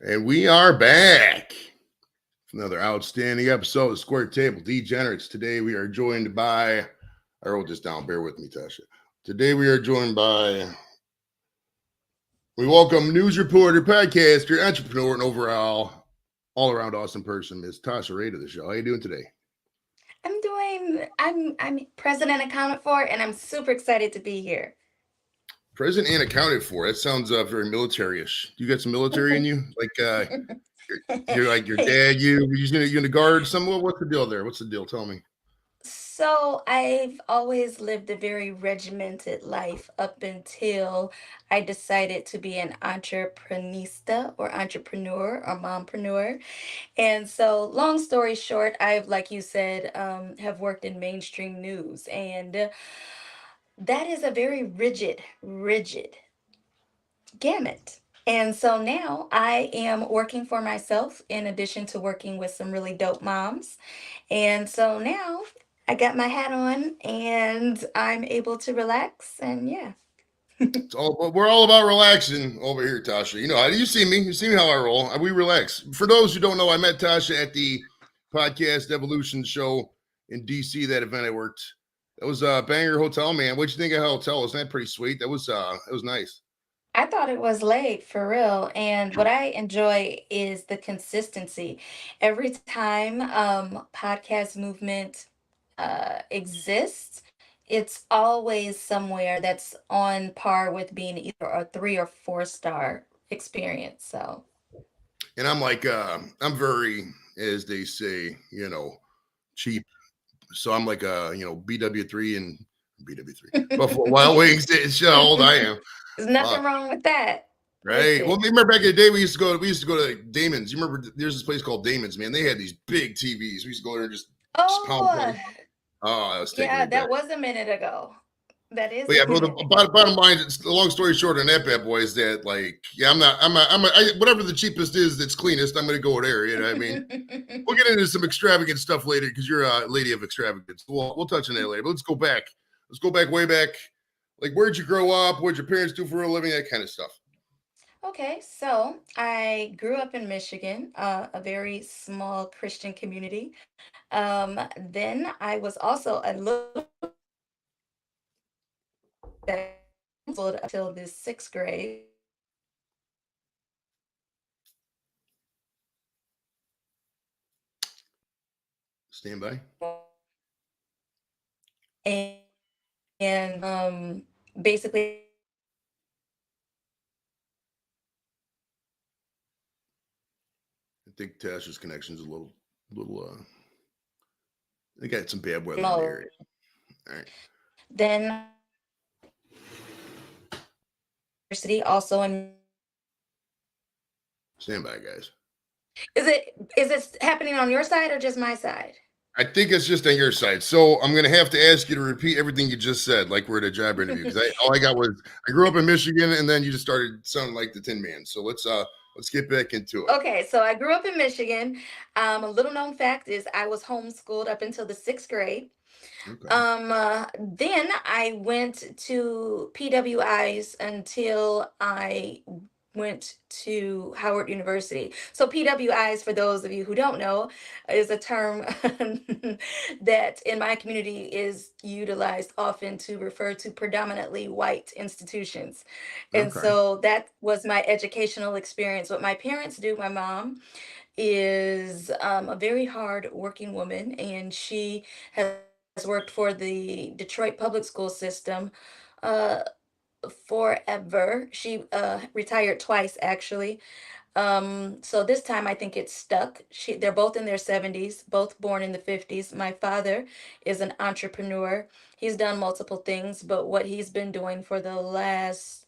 And we are back. Another outstanding episode of Square Table Degenerates. Today we are joined by, I wrote this down, bear with me, Tasha. Today we are joined by, we welcome news reporter, podcaster, entrepreneur, and overall, all around awesome person, Ms Tasha Ray to the show. How you doing today? I'm present and accounted for, and I'm super excited to be here. Present and accounted for. That sounds very military-ish. You got some military in you? You're like your dad, you in the guard? What's the deal there? What's the deal? Tell me. So I've always lived a very regimented life up until I decided to be an entreprenista or entrepreneur or mompreneur. And so, long story short, I've, like you said, have worked in mainstream news, and that is a very rigid gamut. And so now I am working for myself in addition to working with some really dope moms. And so now I got my hat on and I'm able to relax. And yeah. We're all about relaxing over here, Tasha. You know, you see me. You see me how I roll. We relax. For those who don't know, I met Tasha at the Podcast Evolution show in DC. That event I worked. That was Banger Hotel, man. What'd you think of that hotel? Wasn't that pretty sweet? It was nice. I thought it was late for real. And what I enjoy is the consistency. Every time podcast movement exists, it's always somewhere that's on par with being either a 3 or 4 star experience. So, And I'm like, I'm very, as they say, cheap. So I'm like, BW3 and BW3 Buffalo Wild Wings. It's how old I am. there's nothing Fuck. wrong with that. Right. Well, Listen. remember back in the day we used to go to Damon's. You remember there's this place called Damon's, man. They had these big TVs. We used to go there and just pound Oh, play. Oh, that was taking yeah, me back. that was a minute ago. That is But a yeah, bro, the minute ago. bottom line, the long story short on that bad boy is that, like, yeah, whatever the cheapest is that's cleanest, I'm going to go there. You know what I mean? We'll get into some extravagant stuff later because you're a lady of extravagance. We'll touch on that later. But let's go back. Let's go back way back. Like, where'd you grow up? What'd your parents do for a living? That kind of stuff. Okay, so I grew up in Michigan, a very small Christian community. Then I was also a little until the 6th grade. Stand by. And, basically I think Tasha's connection's a little. They got some bad weather in the mode. area. All right. Then university also in. Stand by, guys. Is it happening on your side or just my side? I think it's just on your side. So I'm going to have to ask you to repeat everything you just said, like we're at a job interview. Because all I got was I grew up in Michigan, and then you just started sounding like the Tin Man. So let's get back into it. Okay, so I grew up in Michigan. A little known fact is I was homeschooled up until the 6th grade. Okay. Then I went to PWIs until I went to Howard University. So PWIs, for those of you who don't know, is a term that in my community is utilized often to refer to predominantly white institutions. And Okay. so that was my educational experience. What my parents do, my mom is a very hard working woman, and she has worked for the Detroit public school system uh, forever. She retired twice, actually. So this time I think it's stuck. They're both in their 70s, both born in the 50s. My father is an entrepreneur. He's done multiple things, but what he's been doing for the last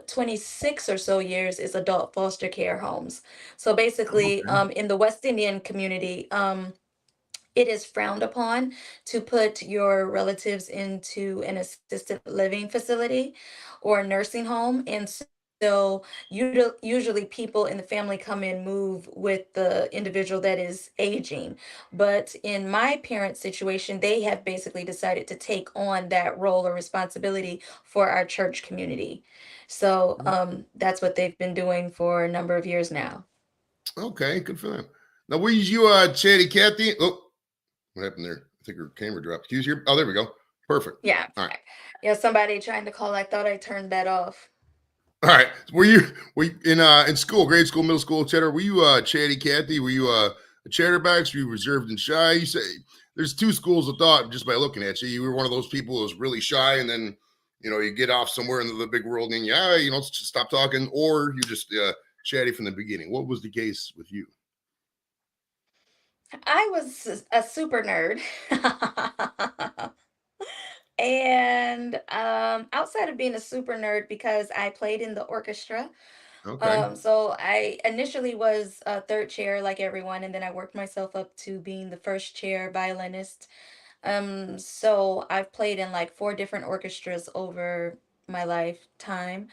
26 or so years is adult foster care homes. So basically, Okay. in the West Indian community, it is frowned upon to put your relatives into an assisted living facility or a nursing home. And usually people in the family come and move with the individual that is aging. But in my parents' situation, they have basically decided to take on that role or responsibility for our church community. So that's what they've been doing for a number of years now. Okay, good for them. Now, were you Chatty Cathy? Oh, what happened there? I think her camera dropped. Excuse you. Oh, there we go. Perfect. Yeah. All right. Yeah, somebody trying to call. I thought I turned that off. All right. Were you in school, grade school, middle school, etc.? Were you Chatty Cathy? Were you a chatterbox? Were you reserved and shy? You say there's two schools of thought just by looking at you. You were one of those people who was really shy, and then you get off somewhere into the big world, and stop talking, or you just chatty from the beginning. What was the case with you? I was a super nerd. And outside of being a super nerd, because I played in the orchestra, Okay. so I initially was a third chair like everyone, and then I worked myself up to being the first chair violinist. So I've played in like four different orchestras over my lifetime.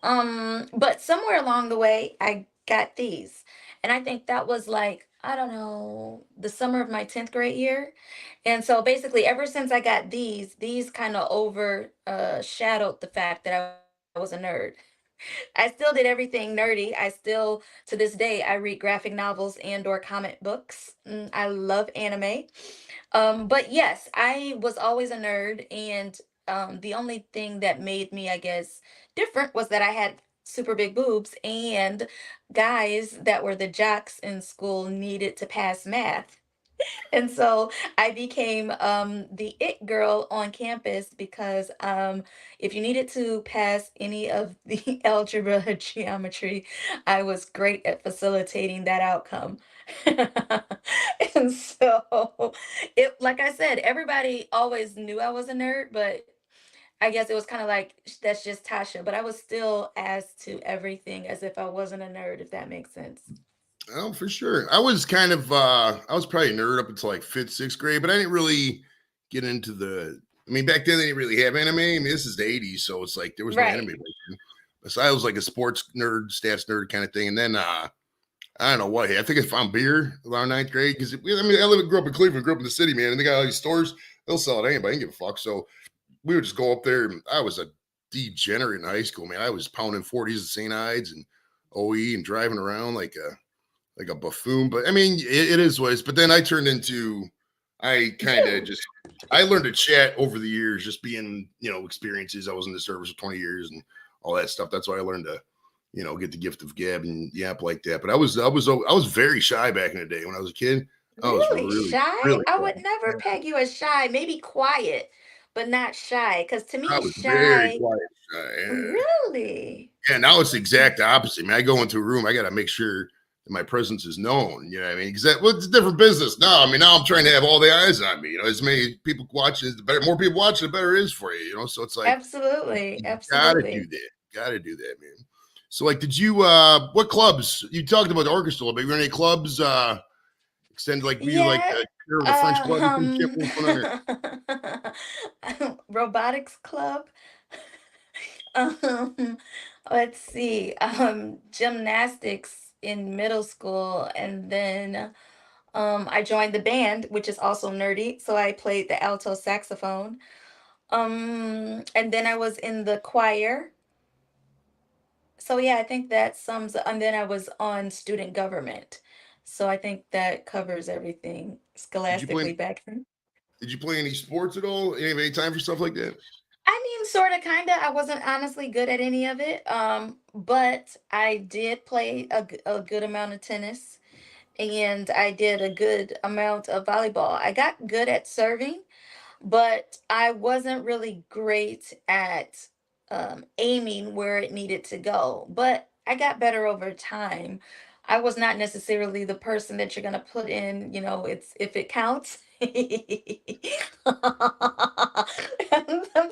But somewhere along the way, I got these. And I think that was like, I don't know, the summer of my 10th grade year. And so basically, ever since I got these kind of overshadowed the fact that I was a nerd. I still did everything nerdy. I still, to this day, I read graphic novels and or comic books. I love anime. But yes, I was always a nerd, and the only thing that made me, I guess, different was that I had super big boobs, and guys that were the jocks in school needed to pass math. And so I became the it girl on campus because if you needed to pass any of the algebra or geometry, I was great at facilitating that outcome. And so it, like I said, everybody always knew I was a nerd, but I guess it was kind of like that's just Tasha, but I was still asked to everything as if I wasn't a nerd, if that makes sense. Oh, for sure. I was kind of I was probably a nerd up until like fifth, sixth grade, but I didn't really get into the I mean, back then they didn't really have anime. I mean, this is the 80s, so it's like there was no anime Right. back then. So I was like a sports nerd, stats nerd kind of thing. And then I don't know what. I think I found beer around ninth grade because I mean grew up in Cleveland, grew up in the city, man, and they got all these stores. They'll sell it to anybody. I didn't give a fuck. So we would just go up there. And I was a degenerate in high school, man. I was pounding 40s and St. Ides and OE and driving around like a buffoon. But I mean, it is what it is. But then I turned into, I kind of You. just, I learned to chat over the years, just being, experiences. I was in the service for 20 years and all that stuff. That's why I learned to, get the gift of gab and yap like that. But I was very shy back in the day when I was a kid. I was Really really, shy? really I would shy. never peg you as shy. Maybe quiet, but not shy. Because to I me, was very shy, quiet. Yeah. really? Yeah, now it's the exact opposite. I mean, I go into a room, I got to make sure that my presence is known. You know what I mean? Because it's a different business. No, I mean, now I'm trying to have all the eyes on me. As many people watching, the better, more people watching, the better it is for you. So it's like, Absolutely. you gotta do Absolutely. that. Gotta do that, man. So, like, did you, what clubs? You talked about the orchestra, but were there any clubs, extended, like, were you like Yeah. the chair of the French club and some shit? Um, What was going on there? robotics club. Um, let's see. Gymnastics in middle school, and then I joined the band, which is also nerdy. So I played the alto saxophone. And then I was in the choir. So yeah, I think that sums up. And then I was on student government. So I think that covers everything Did you play, scholastically back then. did you play any sports at all? Any time for stuff like that? I mean, sort of, kind of. I wasn't honestly good at any of it. But I did play a good amount of tennis, and I did a good amount of volleyball. I got good at serving, but I wasn't really great at aiming where it needed to go. But I got better over time. I was not necessarily the person that you're gonna put in, it's if it counts. The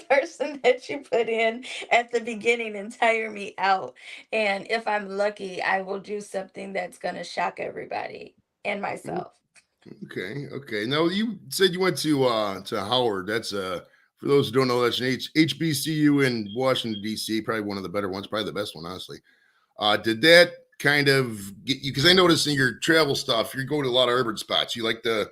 person that you put in at the beginning and tire me out. And if I'm lucky, I will do something that's gonna shock everybody and myself. Okay, okay. Now you said you went to Howard. That's a For those who don't know, that's an HBCU in Washington D.C. Probably one of the better ones, probably the best one, honestly. Did that kind of get you? Because I noticed in your travel stuff, you're going to a lot of urban spots. You like the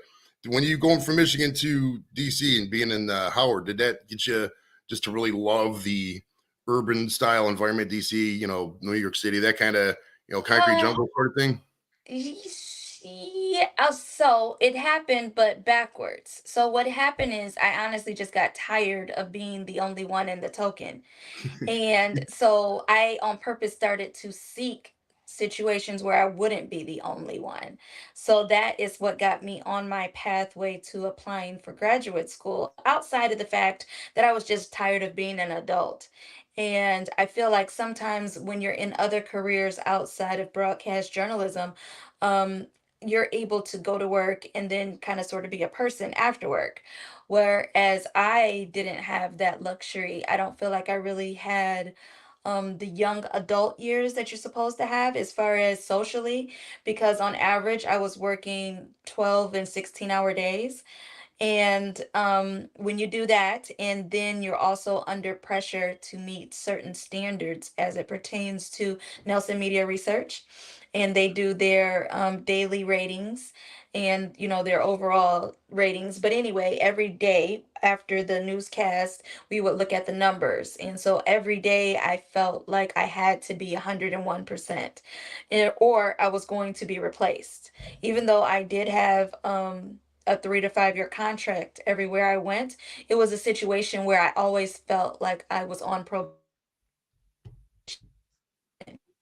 when you going from Michigan to DC and being in Howard. Did that get you just to really love the urban style environment, DC? New York City, that kind of concrete Uh, jungle sort of thing. Yeah, so it happened, but backwards. So what happened is I honestly just got tired of being the only one in the token. And so I on purpose started to seek situations where I wouldn't be the only one. So that is what got me on my pathway to applying for graduate school, outside of the fact that I was just tired of being an adult. And I feel like sometimes when you're in other careers outside of broadcast journalism, um, you're able to go to work and then kind of sort of be a person after work. Whereas I didn't have that luxury. I don't feel like I really had the young adult years that you're supposed to have as far as socially, because on average I was working 12 and 16-hour days. And when you do that, and then you're also under pressure to meet certain standards as it pertains to Nelson Media Research, and they do their daily ratings and their overall ratings. But anyway, every day after the newscast, we would look at the numbers, and so every day I felt like I had to be 101%, or I was going to be replaced, even though I did have a 3 to 5 year contract everywhere I went. It was a situation where I always felt like I was on probation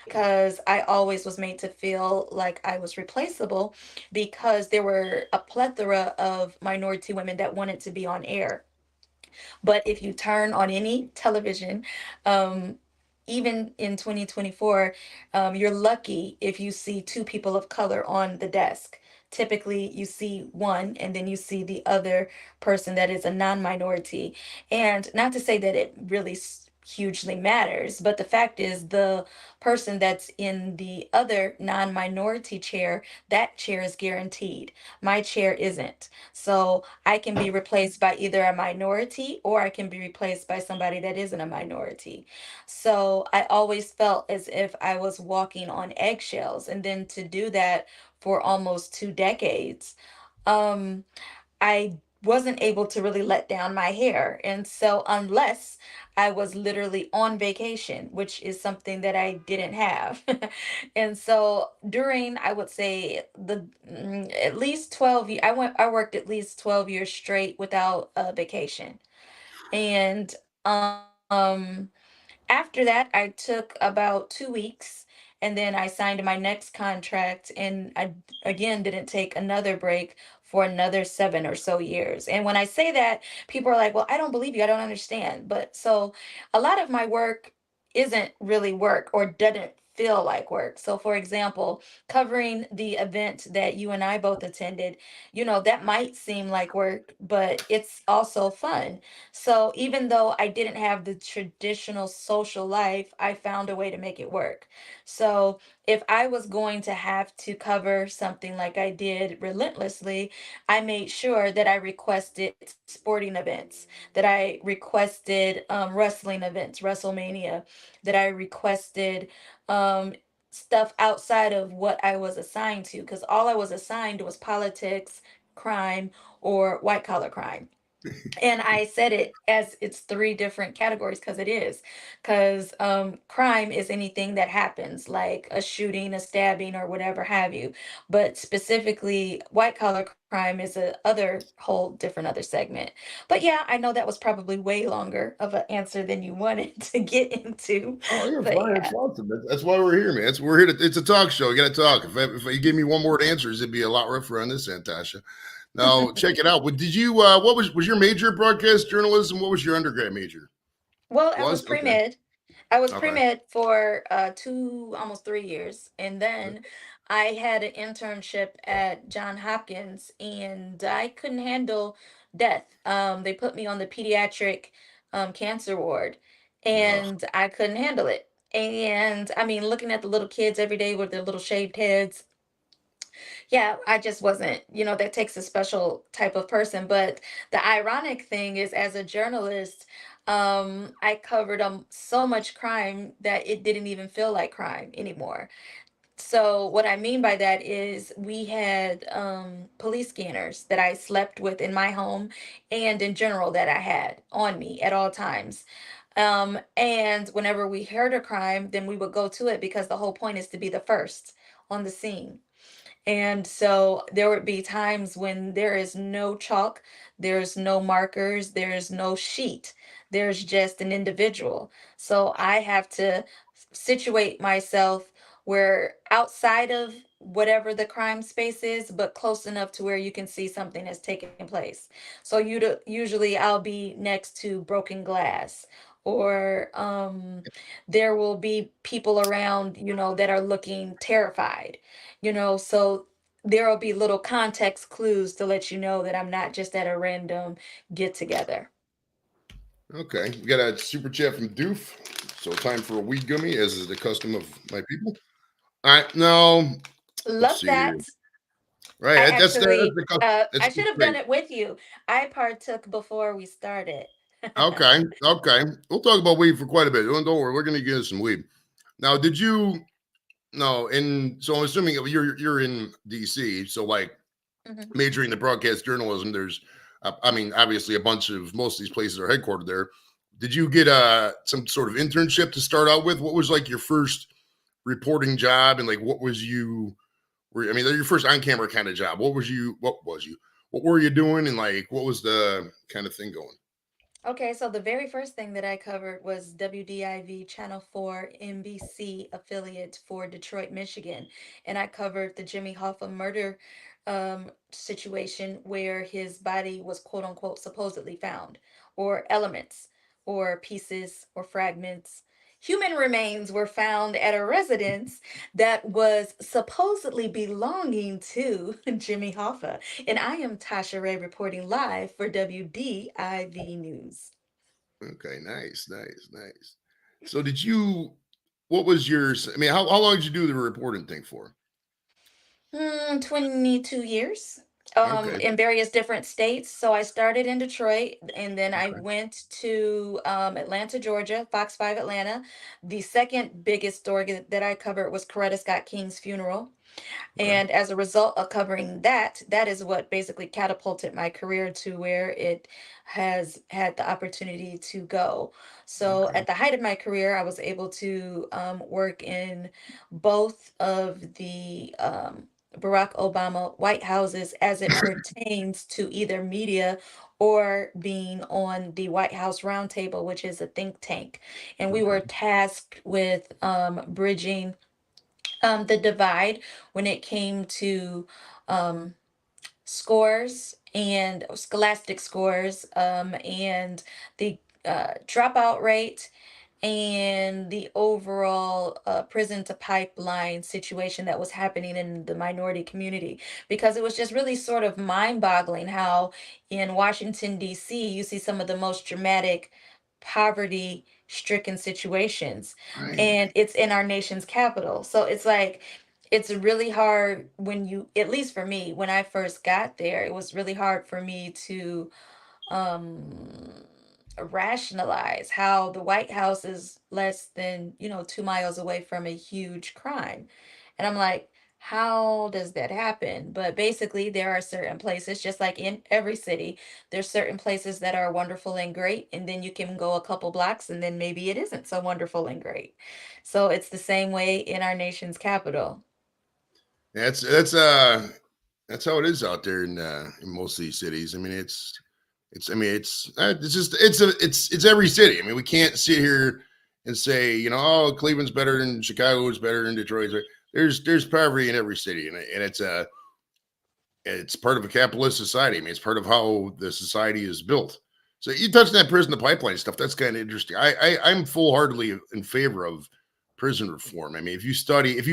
because I always was made to feel like I was replaceable because there were a plethora of minority women that wanted to be on air. But if you turn on any television, um, even in 2024, you're lucky if you see two people of color on the desk. Typically, you see one and then you see the other person that is a non minority. And not to say that it really hugely matters, but the fact is, the person that's in the other non minority chair, that chair is guaranteed. My chair isn't. So I can be replaced by either a minority or I can be replaced by somebody that isn't a minority. So I always felt as if I was walking on eggshells. And then to do that for almost 2 decades, um, I wasn't able to really let down my hair. And so, unless I was literally on vacation, which is something that I didn't have. And so, during, I would say, at least 12 years, I worked at least 12 years straight without a vacation. And after that, I took about 2 weeks and then I signed my next contract. And I again didn't take another break for another 7 or so years. And when I say that, people are like, well, I don't believe you. I don't understand. But so a lot of my work isn't really work or doesn't feel like work. So, for example, covering the event that you and I both attended, that might seem like work, but it's also fun. So even though I didn't have the traditional social life, I found a way to make it work. So if I was going to have to cover something like I did relentlessly, I made sure that I requested sporting events, that I requested wrestling events, WrestleMania, that I requested um, stuff outside of what I was assigned to, because all I was assigned was politics, crime, or white collar crime. And I said it as it's three different categories because it is. Because crime is anything that happens, like a shooting, a stabbing, or whatever have you. But specifically, white collar crime is a other whole different other segment. But yeah, I know that was probably way longer of an answer than you wanted to get into. Oh, you're But fine. It's yeah. awesome. That's why we're here, man. We're here. It's a talk show. You got to talk. If you give me one word answers, it'd be a lot rougher on this end, Tasha. Now, check it out. What did you? What was your major? Broadcast journalism. What was your undergrad major? Well, I was Was okay. pre-med. I was Okay. pre-med for 2, almost 3 years. And then I had an internship at John Hopkins and I couldn't handle death. They put me on the pediatric cancer ward Ugh. and I couldn't handle it. And I mean, looking at the little kids every day with their little shaved heads, Yeah, I just wasn't, that takes a special type of person. But the ironic thing is, as a journalist, I covered so much crime that it didn't even feel like crime anymore. So what I mean by that is we had police scanners that I slept with in my home and in general that I had on me at all times. And whenever we heard a crime, then we would go to it because the whole point is to be the first on the scene. And so there would be times when there is no chalk, there's no markers, there's no sheet, there's just an individual. So I have to situate myself where outside of whatever the crime space is, but close enough to where you can see something that's taking place. So usually I'll be next to broken glass, or there will be people around, that are looking terrified, so there will be little context clues to let you know that I'm not just at a random get together. Okay, we got a super chat from Doof. So time for a weed gummy, as is the custom of my people. All right, now let's Love see here. that. I Right, that's actually, the custom. That's I the should have done thing. it with you. I partook before we started. Okay, okay. We'll talk about weed for quite a bit. Don't worry, we're gonna get some weed. Now, did you no? And so I'm assuming you're in DC. So like Mhm. majoring in broadcast journalism, there's, I mean, obviously a bunch of most of these places are headquartered there. Did you get some sort of internship to start out with? What was like your first reporting job, and like what was you? I mean, your first on camera kind of job. What was you? What was you? What were you doing, and like what was the kind of thing going? Okay, so the very first thing that I covered was WDIV Channel 4 NBC affiliate for Detroit, Michigan. And I covered the Jimmy Hoffa murder situation where his body was quote unquote supposedly found, or elements, or pieces, or fragments. Human remains were found at a residence that was supposedly belonging to Jimmy Hoffa. And I am Tasha Ray reporting live for WDIV News. Okay, nice, nice, nice. So did you? What was your? I mean, how long did you do the reporting thing for? 22 years Okay, in various different states. So I started in Detroit, and then I okay, went to Atlanta, Georgia, Fox 5 Atlanta. The second biggest story that I covered was Coretta Scott King's funeral. okay, And as a result of covering that, that is what basically catapulted my career to where it has had the opportunity to go. So okay, at the height of my career, I was able to work in both of the Barack Obama White Houses as it pertains to either media or being on the White House Roundtable, which is a think tank. And we were okay, tasked with bridging the divide when it came to um, scores and scholastic scores, and the dropout rate, and the overall prison to pipeline situation that was happening in the minority community, because it was just really sort of mind boggling how in Washington, D.C., you see some of the most dramatic poverty stricken situations, right. and it's in our nation's capital. So it's like, it's really hard when you, at least for me, when I first got there, it was really hard for me to um rationalize how the White House is less than, 2 miles away from a huge crime. And I'm like, how does that happen? But basically, there are certain places, just like in every city, there's certain places that are wonderful and great, and then you can go a couple blocks, and then maybe it isn't so wonderful and great. So it's the same way in our nation's capital. That's how it is out there in most of these cities. I mean, it's I mean it's just it's every city. I mean, we can't sit here and say, oh, Cleveland's better than Chicago is better than Detroit. There's poverty in every city, and it's part of a capitalist society. I mean, it's part of how the society is built. So you touched on that prison, the pipeline stuff. That's kind of interesting. I'm full heartedly in favor of prison reform. I mean, if you study, and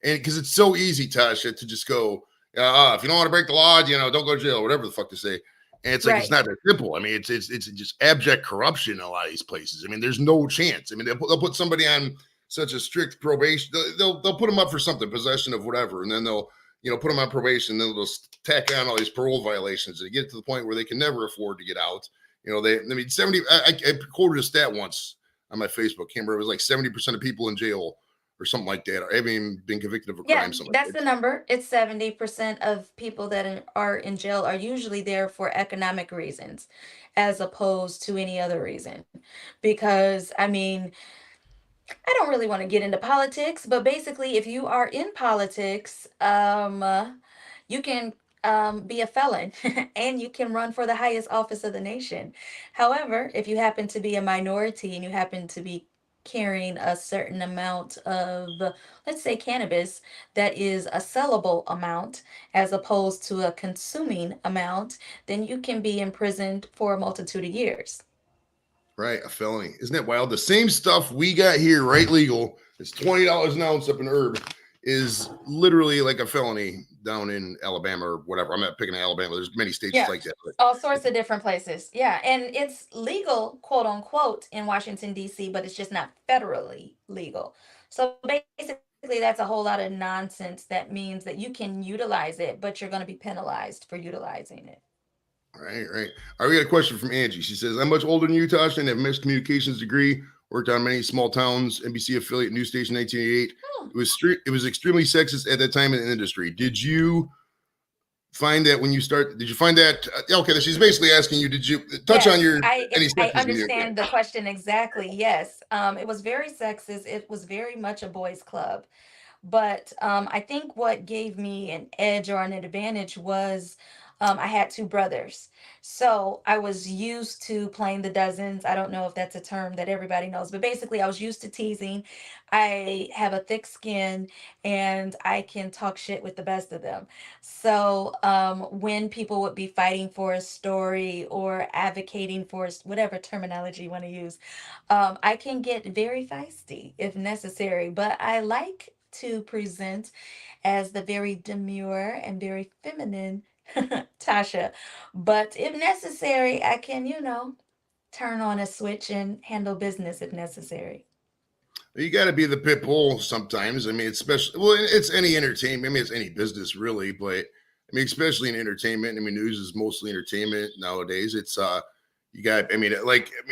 because it's so easy, Tasha, to just go, if you don't want to break the law, don't go to jail, whatever the fuck to say. And it's like it's Right. not that simple. I mean, it's just abject corruption in a lot of these places. I mean, there's no chance. I mean, they'll put somebody on such a strict probation. They'll put them up for something, possession of whatever, and then they'll put them on probation, then they'll tack on all these parole violations and get to the point where they can never afford to get out. I mean, 70. I quoted a stat once on my Facebook. Can't remember. It was like 70% of people in jail or something like that having been convicted of a Yeah, crime. Something that's like the that. number. It's 70% of people that are in jail are usually there for economic reasons as opposed to any other reason. Because, I mean, I don't really want to get into politics, but basically, if you are in politics, you can be a felon and you can run for the highest office of the nation. However, if you happen to be a minority and you happen to be carrying a certain amount of, let's say, cannabis that is a sellable amount as opposed to a consuming amount, then you can be imprisoned for a multitude of years. Right, a felony. Isn't that wild? The same stuff we got here, right? Legal. It's $20 an ounce up in herb. Is literally like a felony down in Alabama or whatever. I'm not picking Alabama. There's many states Yeah, like that. But all sorts of different places. Yeah, and it's legal, quote unquote, in Washington, D.C., but it's just not federally legal. So basically, that's a whole lot of nonsense that means that you can utilize it, but you're going to be penalized for utilizing it. right. All right, we got a question from Angie. She says, I'm much older than you, Tasha, and have a mass communications degree. Worked on many small towns, NBC affiliate news station, 1988. Hmm. It was extremely sexist at that time in the industry. Did you find that when you start? Did you find that? Okay, she's basically asking you. Did you touch on Yes, your any I sexism? understand the question exactly. Yes, it was very sexist. It was very much a boys' club. But I think what gave me an edge or an advantage was I had two brothers. So I was used to playing the dozens. I don't know if that's a term that everybody knows, but basically, I was used to teasing. I have a thick skin and I can talk shit with the best of them. So when people would be fighting for a story or advocating for whatever terminology you want to use, I can get very feisty if necessary, but I like to present as the very demure and very feminine Tasha. But if necessary, I can, turn on a switch and handle business if necessary. You got to be the pit bull sometimes. I mean, it's especially well, it's any entertainment. I mean, it's any business really, but I mean, especially in entertainment. I mean, news is mostly entertainment nowadays. It's you got. I mean,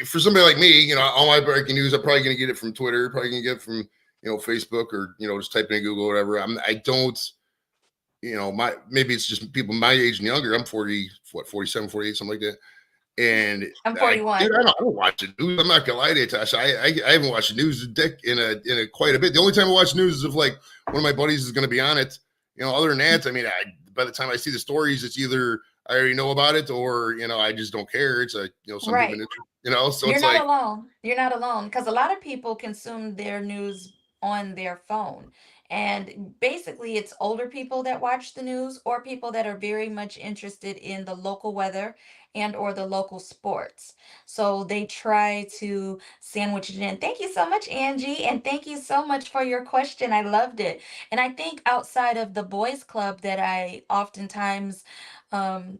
for somebody like me, all my breaking news, I'm probably gonna get it from Twitter, probably gonna get it from Facebook or just type in Google or whatever. I don't. My maybe it's just people my age and younger. I'm 40, what 47, 48, something like that. And I'm dude, 41. I don't watch the news. I'm not gonna lie to you, Tasha. I haven't watched the news in a quite a bit. The only time I watch news is if like one of my buddies is gonna be on it. Other than that, I mean, by the time I see the stories, it's either I already know about it or I just don't care. It's a some human Right. interest. So You're it's not like alone. You're not alone because a lot of people consume their news on their phone. And basically, it's older people that watch the news or people that are very much interested in the local weather and or the local sports. So they try to sandwich it in. Thank you so much, Angie, and thank you so much for your question. I loved it. And I think outside of the boys club that I oftentimes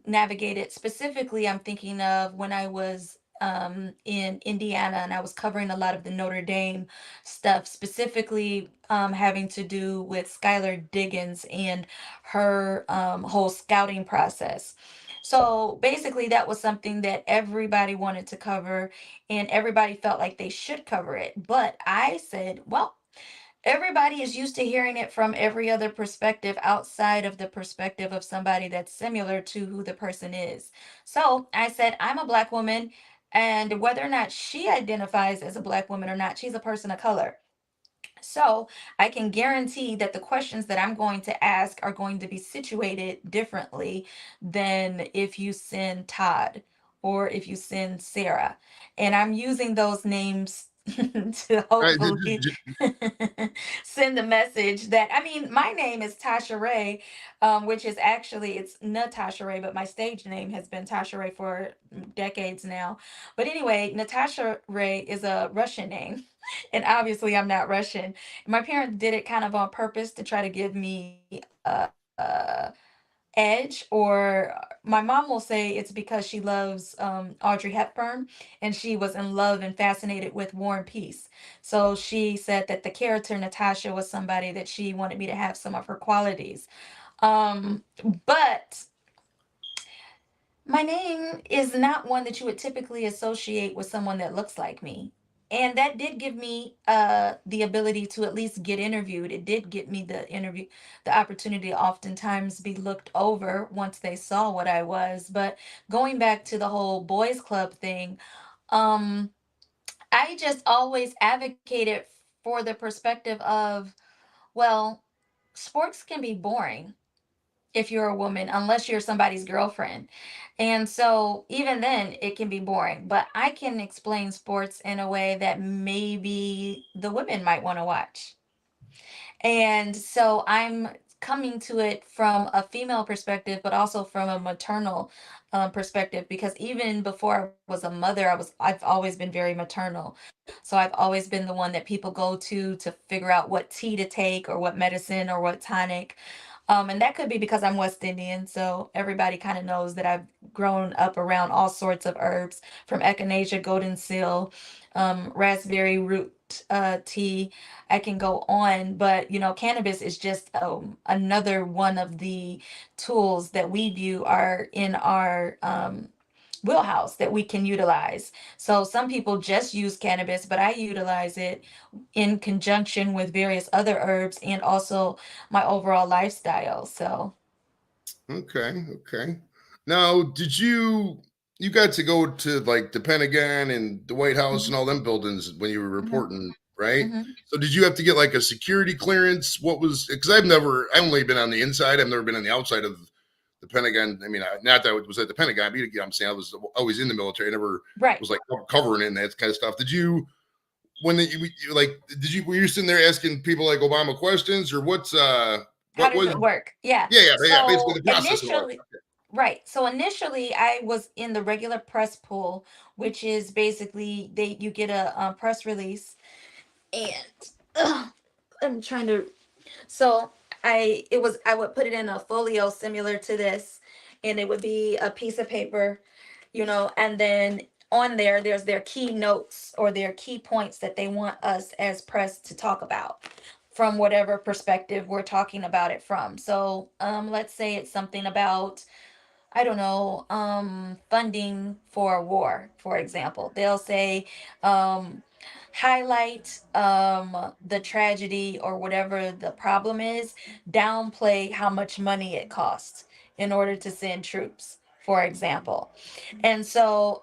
navigated, specifically, I'm thinking of when I was in Indiana and I was covering a lot of the Notre Dame stuff, specifically having to do with Skylar Diggins and her whole scouting process. So basically, that was something that everybody wanted to cover and everybody felt like they should cover it. But I said, well, everybody is used to hearing it from every other perspective outside of the perspective of somebody that's similar to who the person is. So I said, I'm a black woman, and whether or not she identifies as a black woman or not, she's a person of color. So I can guarantee that the questions that I'm going to ask are going to be situated differently than if you send Todd or if you send Sarah. And I'm using those names to right, hopefully send the message that, I mean, my name is Tasha Ray, which is actually, it's Natasha Ray, but my stage name has been Tasha Ray for decades now. But anyway, Natasha Ray is a Russian name. And obviously, I'm not Russian. My parents did it kind of on purpose to try to give me edge, or my mom will say it's because she loves Audrey Hepburn and she was in love and fascinated with War and Peace. So she said that the character Natasha was somebody that she wanted me to have some of her qualities. Um, but my name is not one that you would typically associate with someone that looks like me. And that did give me the ability to at least get interviewed. It did get me the opportunity to oftentimes be looked over once they saw what I was. But going back to the whole boys club thing, um, I just always advocated for the perspective of, well, sports can be boring if you're a woman, unless you're somebody's girlfriend. And so, even then, it can be boring. But I can explain sports in a way that maybe the women might want to watch. And so I'm coming to it from a female perspective, but also from a maternal perspective. Because even before I was a mother, I've always been very maternal. So I've always been the one that people go to figure out what tea to take or what medicine or what tonic. And that could be because I'm West Indian, so everybody kind of knows that I've grown up around all sorts of herbs, from echinacea, golden seal, raspberry root tea. I can go on, but cannabis is just another one of the tools that we view are in our wheelhouse that we can utilize. So some people just use cannabis, but I utilize it in conjunction with various other herbs and also my overall lifestyle. So, Okay, okay. Now, you got to go to like the Pentagon and the White House and mhm, all them buildings when you were mhm, reporting, right? mhm. So did you have to get like a security clearance? What was because I only been on the inside. I've never been on the outside of the Pentagon. I mean, not that I was at the Pentagon, but I'm saying I was always in the military. I never Right. was like covering it and that kind of stuff. Did you like did you were you sitting there asking people like Obama questions or How what does was it work? Yeah. yeah, basically So the process of what. initially, right. So initially, I was in the regular press pool, which is basically you get a press release, and ugh, I'm trying to. So I would put it in a folio similar to this, and it would be a piece of paper, and then on there's their key notes or their key points that they want us as press to talk about from whatever perspective we're talking about it from. So let's say it's something about, I don't know, funding for a war, for example. They'll say, um, highlight the tragedy or whatever the problem is, downplay how much money it costs in order to send troops, for example. And so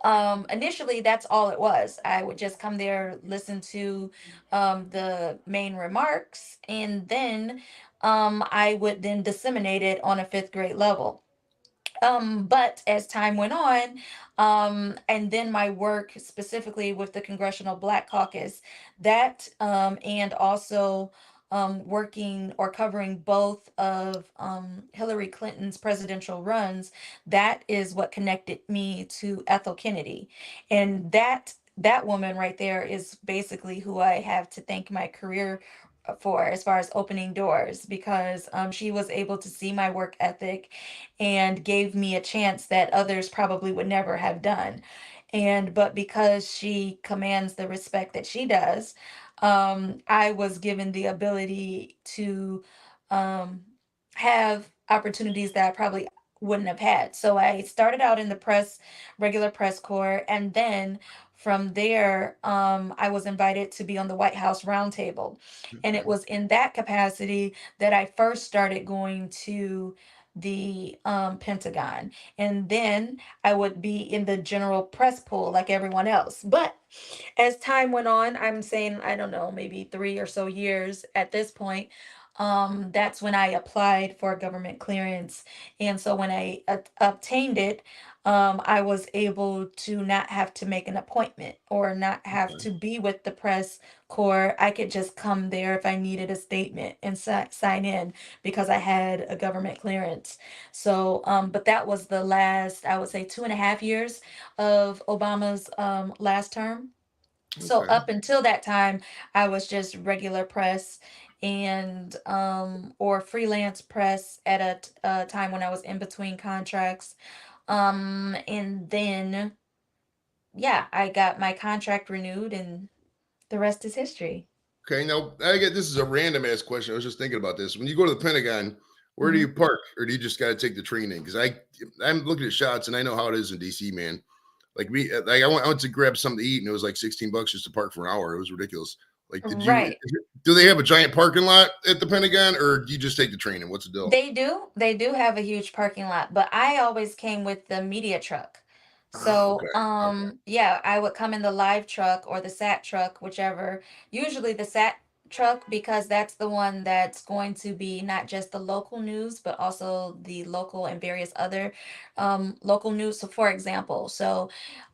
initially, that's all it was. I would just come there, listen to the main remarks, and then I would then disseminate it on a fifth grade level. But as time went on, and then my work specifically with the Congressional Black Caucus, that and also working or covering both of Hillary Clinton's presidential runs, that is what connected me to Ethel Kennedy. And that woman right there is basically who I have to thank my career for, as far as opening doors, because she was able to see my work ethic and gave me a chance that others probably would never have done. And but because she commands the respect that she does, I was given the ability to um, have opportunities that I probably wouldn't have had. So I started out in the regular press corps, and then from there, I was invited to be on the White House Roundtable. And it Okay. was in that capacity that I first started going to the Pentagon. And then I would be in the general press pool like everyone else. But as time went on, I'm saying, I don't know, maybe 3 or so years at this point, that's when I applied for government clearance. And so when I obtained it, I was able to not have to make an appointment or not have Okay. to be with the press corps. I could just come there if I needed a statement and sign in because I had a government clearance. So, but that was the last, I would say, 2.5 years of Obama's last term. So Okay. up until that time, I was just regular press and or freelance press at a time when I was in between contracts. And then yeah, I got my contract renewed, and the rest is history. Okay. Now I get this is a random ass question. I was just thinking about this. When you go to the Pentagon, Where do you park, or do you just got to take the train in? Because I'm looking at shots, and I know how it is in DC, man. Like I went to grab something to eat, and it was like 16 bucks just to park for an hour. It was ridiculous. Like, Right. do they have a giant parking lot at the Pentagon, or do you just take the train in? What's the deal? They do. They do have a huge parking lot, but I always came with the media truck. Oh, So, okay, okay, yeah, I would come in the live truck or the sat truck, whichever. Usually the sat truck because that's the one that's going to be not just the local news, but also the local and various other local news. So, for example, so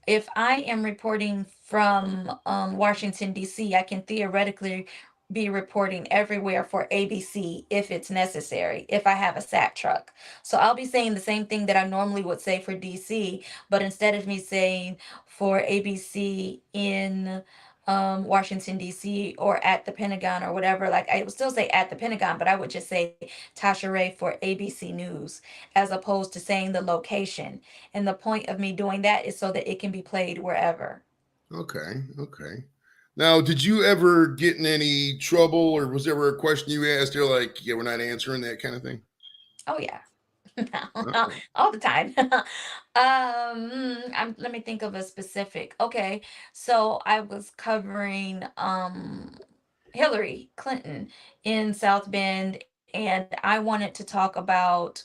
if I am reporting from Washington, D.C., I can theoretically be reporting everywhere for ABC if it's necessary, if I have a SAT truck. So I'll be saying the same thing that I normally would say for DC, but instead of me saying for ABC in Washington, D.C., or at the Pentagon or whatever, like I would still say at the Pentagon, but I would just say Tasha Ray for ABC News as opposed to saying the location. And the point of me doing that is so that it can be played wherever. okay, okay. Now, did you ever get in any trouble, or was there ever a question you asked? You're like, yeah, we're not answering that kind of thing. Oh, yeah. Oh, All the time. Let me think of a specific. Okay, so I was covering Hillary Clinton in South Bend, and I wanted to talk about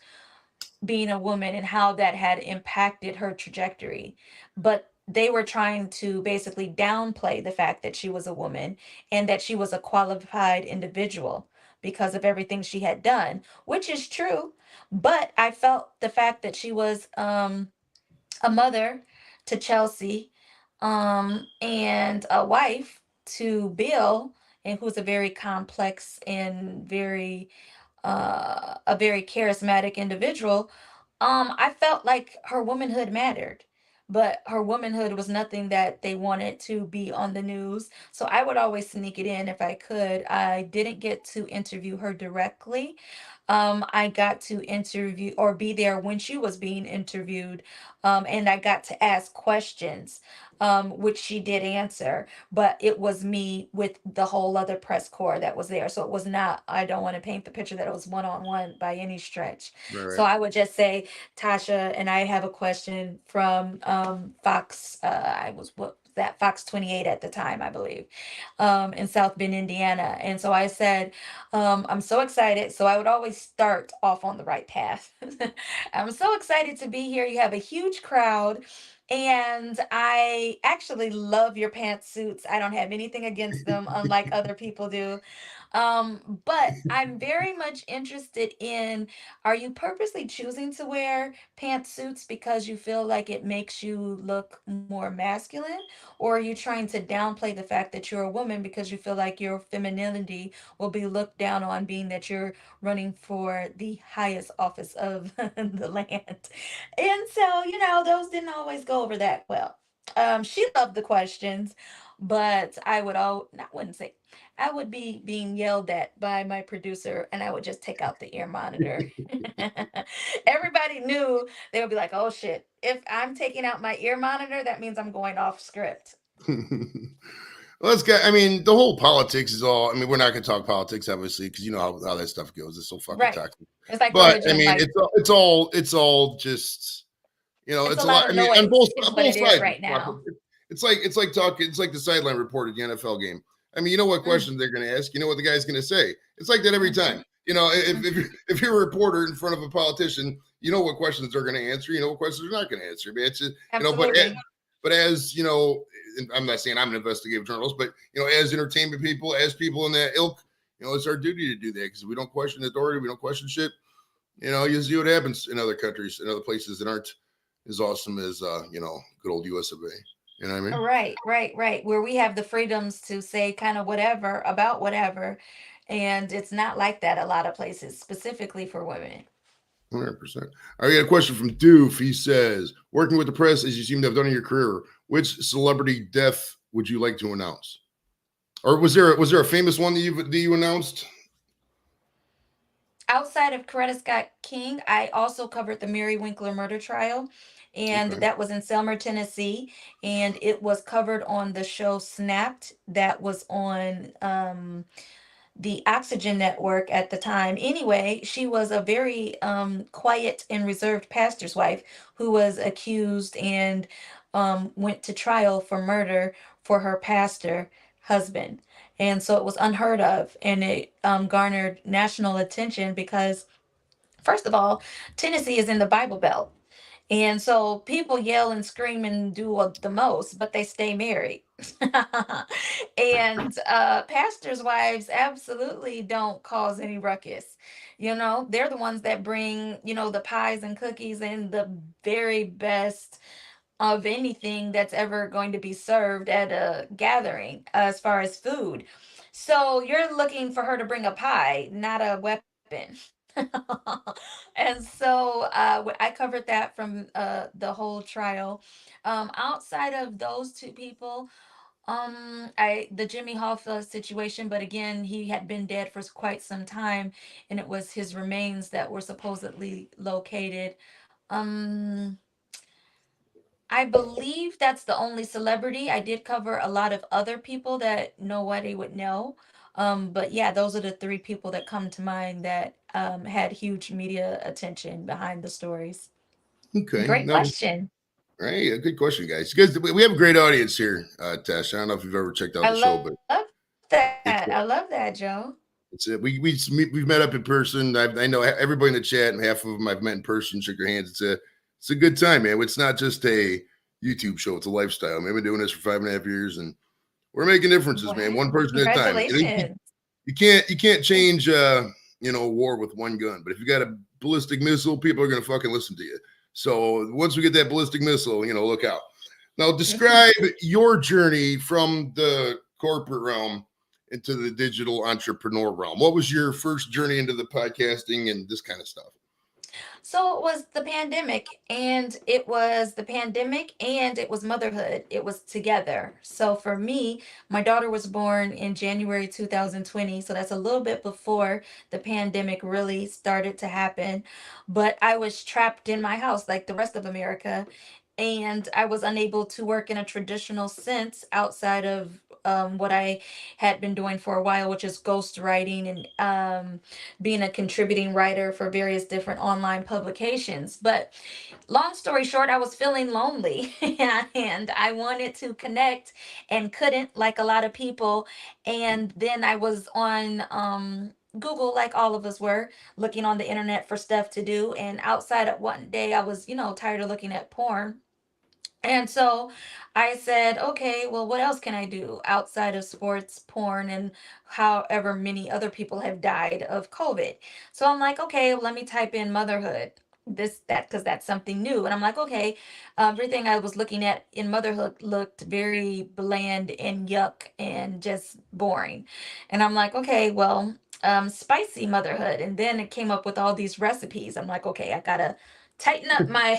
being a woman and how that had impacted her trajectory. But they were trying to basically downplay the fact that she was a woman and that she was a qualified individual because of everything she had done, which is true. But I felt the fact that she was a mother to Chelsea and a wife to Bill, and who's a very complex and a very charismatic individual, I felt like her womanhood mattered. But her womanhood was nothing that they wanted to be on the news. So I would always sneak it in if I could. I didn't get to interview her directly. I got to interview or be there when she was being interviewed. And I got to ask questions, which she did answer, but it was me with the whole other press corps that was there. So it was not, I don't want to paint the picture that it was one on one by any stretch. right, So right. I would just say, Tasha, and I have a question from Fox. I was what that Fox 28 at the time, I believe, in South Bend, Indiana. And so I said, I'm so excited. So I would always start off on the right path. I'm so excited to be here. You have a huge crowd. And I actually love your pantsuits. I don't have anything against them, unlike other people do. But I'm very much interested in, are you purposely choosing to wear pantsuits because you feel like it makes you look more masculine? Or are you trying to downplay the fact that you're a woman because you feel like your femininity will be looked down on, being that you're running for the highest office of the land? And so, those didn't always go over that well. She loved the questions, but I wouldn't say, I would be being yelled at by my producer, and I would just take out the ear monitor. Everybody knew. They would be like, oh shit, if I'm taking out my ear monitor, that means I'm going off script. Well, let's get. I mean, the whole politics is all. I mean, we're not going to talk politics, obviously, because you know how that stuff goes. It's so fucking Right. toxic. It's like But I religion. mean, Like, it's all just it's a it's a lot lot. of I mean, on noise, is on what both it is sides. right now. It's like talking. It's like the sideline report at the NFL game. I mean, you know what Mm, questions they're going to ask. You know what the guy's going to say. It's like that every mhm, time. You know, mhm. if you're a reporter in front of a politician, you know what questions they're going to answer. You know what questions they're not going to answer. I mean, it's just, Absolutely. but as you know, and I'm not saying I'm an investigative journalist, but as entertainment people, as people in that ilk, it's our duty to do that because we don't question authority, we don't question shit. You see what happens in other countries, in other places that aren't as awesome as good old US of A. You know what I mean? Right, right, right. Where we have the freedoms to say kind of whatever about whatever. And it's not like that a lot of places, specifically for women. 100%. I got a question from Doof. He says, working with the press as you seem to have done in your career, which celebrity death would you like to announce? Or was there a famous one that you announced? Outside of Coretta Scott King, I also covered the Mary Winkler murder trial, and Okay. that was in Selmer, Tennessee, and it was covered on the show Snapped, that was on the Oxygen Network at the time. Anyway, she was a very quiet and reserved pastor's wife who was accused and went to trial for murder for her pastor husband. And so it was unheard of, and it garnered national attention because, first of all, Tennessee is in the Bible Belt. And so people yell and scream and do the most, but they stay married. And pastors' wives absolutely don't cause any ruckus. You know, they're the ones that bring, the pies and cookies and the very best of anything that's ever going to be served at a gathering, as far as food. So you're looking for her to bring a pie, not a weapon. And so I covered that from the whole trial. Outside of those two people, I the Jimmy Hoffa situation, but again, he had been dead for quite some time, and it was his remains that were supposedly located. Um, I believe that's the only celebrity. I did cover a lot of other people that nobody would know. But yeah, those are the three people that come to mind that had huge media attention behind the stories. Okay. Great No. question. Right. A good question, guys. Guys, we have a great audience here, Tash. I don't know if you've ever checked out I the show, love but that. I love that, it's Joe. we've met up in person. I know everybody in the chat, and half of them I've met in person. Shook their hands. It's a good time, man. It's not just a YouTube show; it's a lifestyle. Man, we've been doing this for 5.5 years, and we're making differences, man. One Wow. person at a time. Congratulations. You can't change a war with one gun, but if you got a ballistic missile, people are gonna fucking listen to you. So once we get that ballistic missile, look out. Now describe your journey from the corporate realm into the digital entrepreneur realm. What was your first journey into the podcasting and this kind of stuff? So it was the pandemic, and it was motherhood. It was together. So for me, my daughter was born in January 2020. So that's a little bit before the pandemic really started to happen. But I was trapped in my house like the rest of America. And I was unable to work in a traditional sense outside of what I had been doing for a while, which is ghostwriting and being a contributing writer for various different online publications. But long story short, I was feeling lonely and I wanted to connect and couldn't, like a lot of people. And then I was on Google, like all of us were, looking on the internet for stuff to do. And outside of one day, I was, tired of looking at porn. And so I said, okay, well, what else can I do outside of sports, porn, and however many other people have died of COVID? So I'm like, okay, well, let me type in motherhood. Because that's something new. And I'm like, okay, everything I was looking at in motherhood looked very bland and yuck and just boring. And I'm like, okay, well, spicy motherhood. And then it came up with all these recipes. I'm like, okay, I gotta tighten up my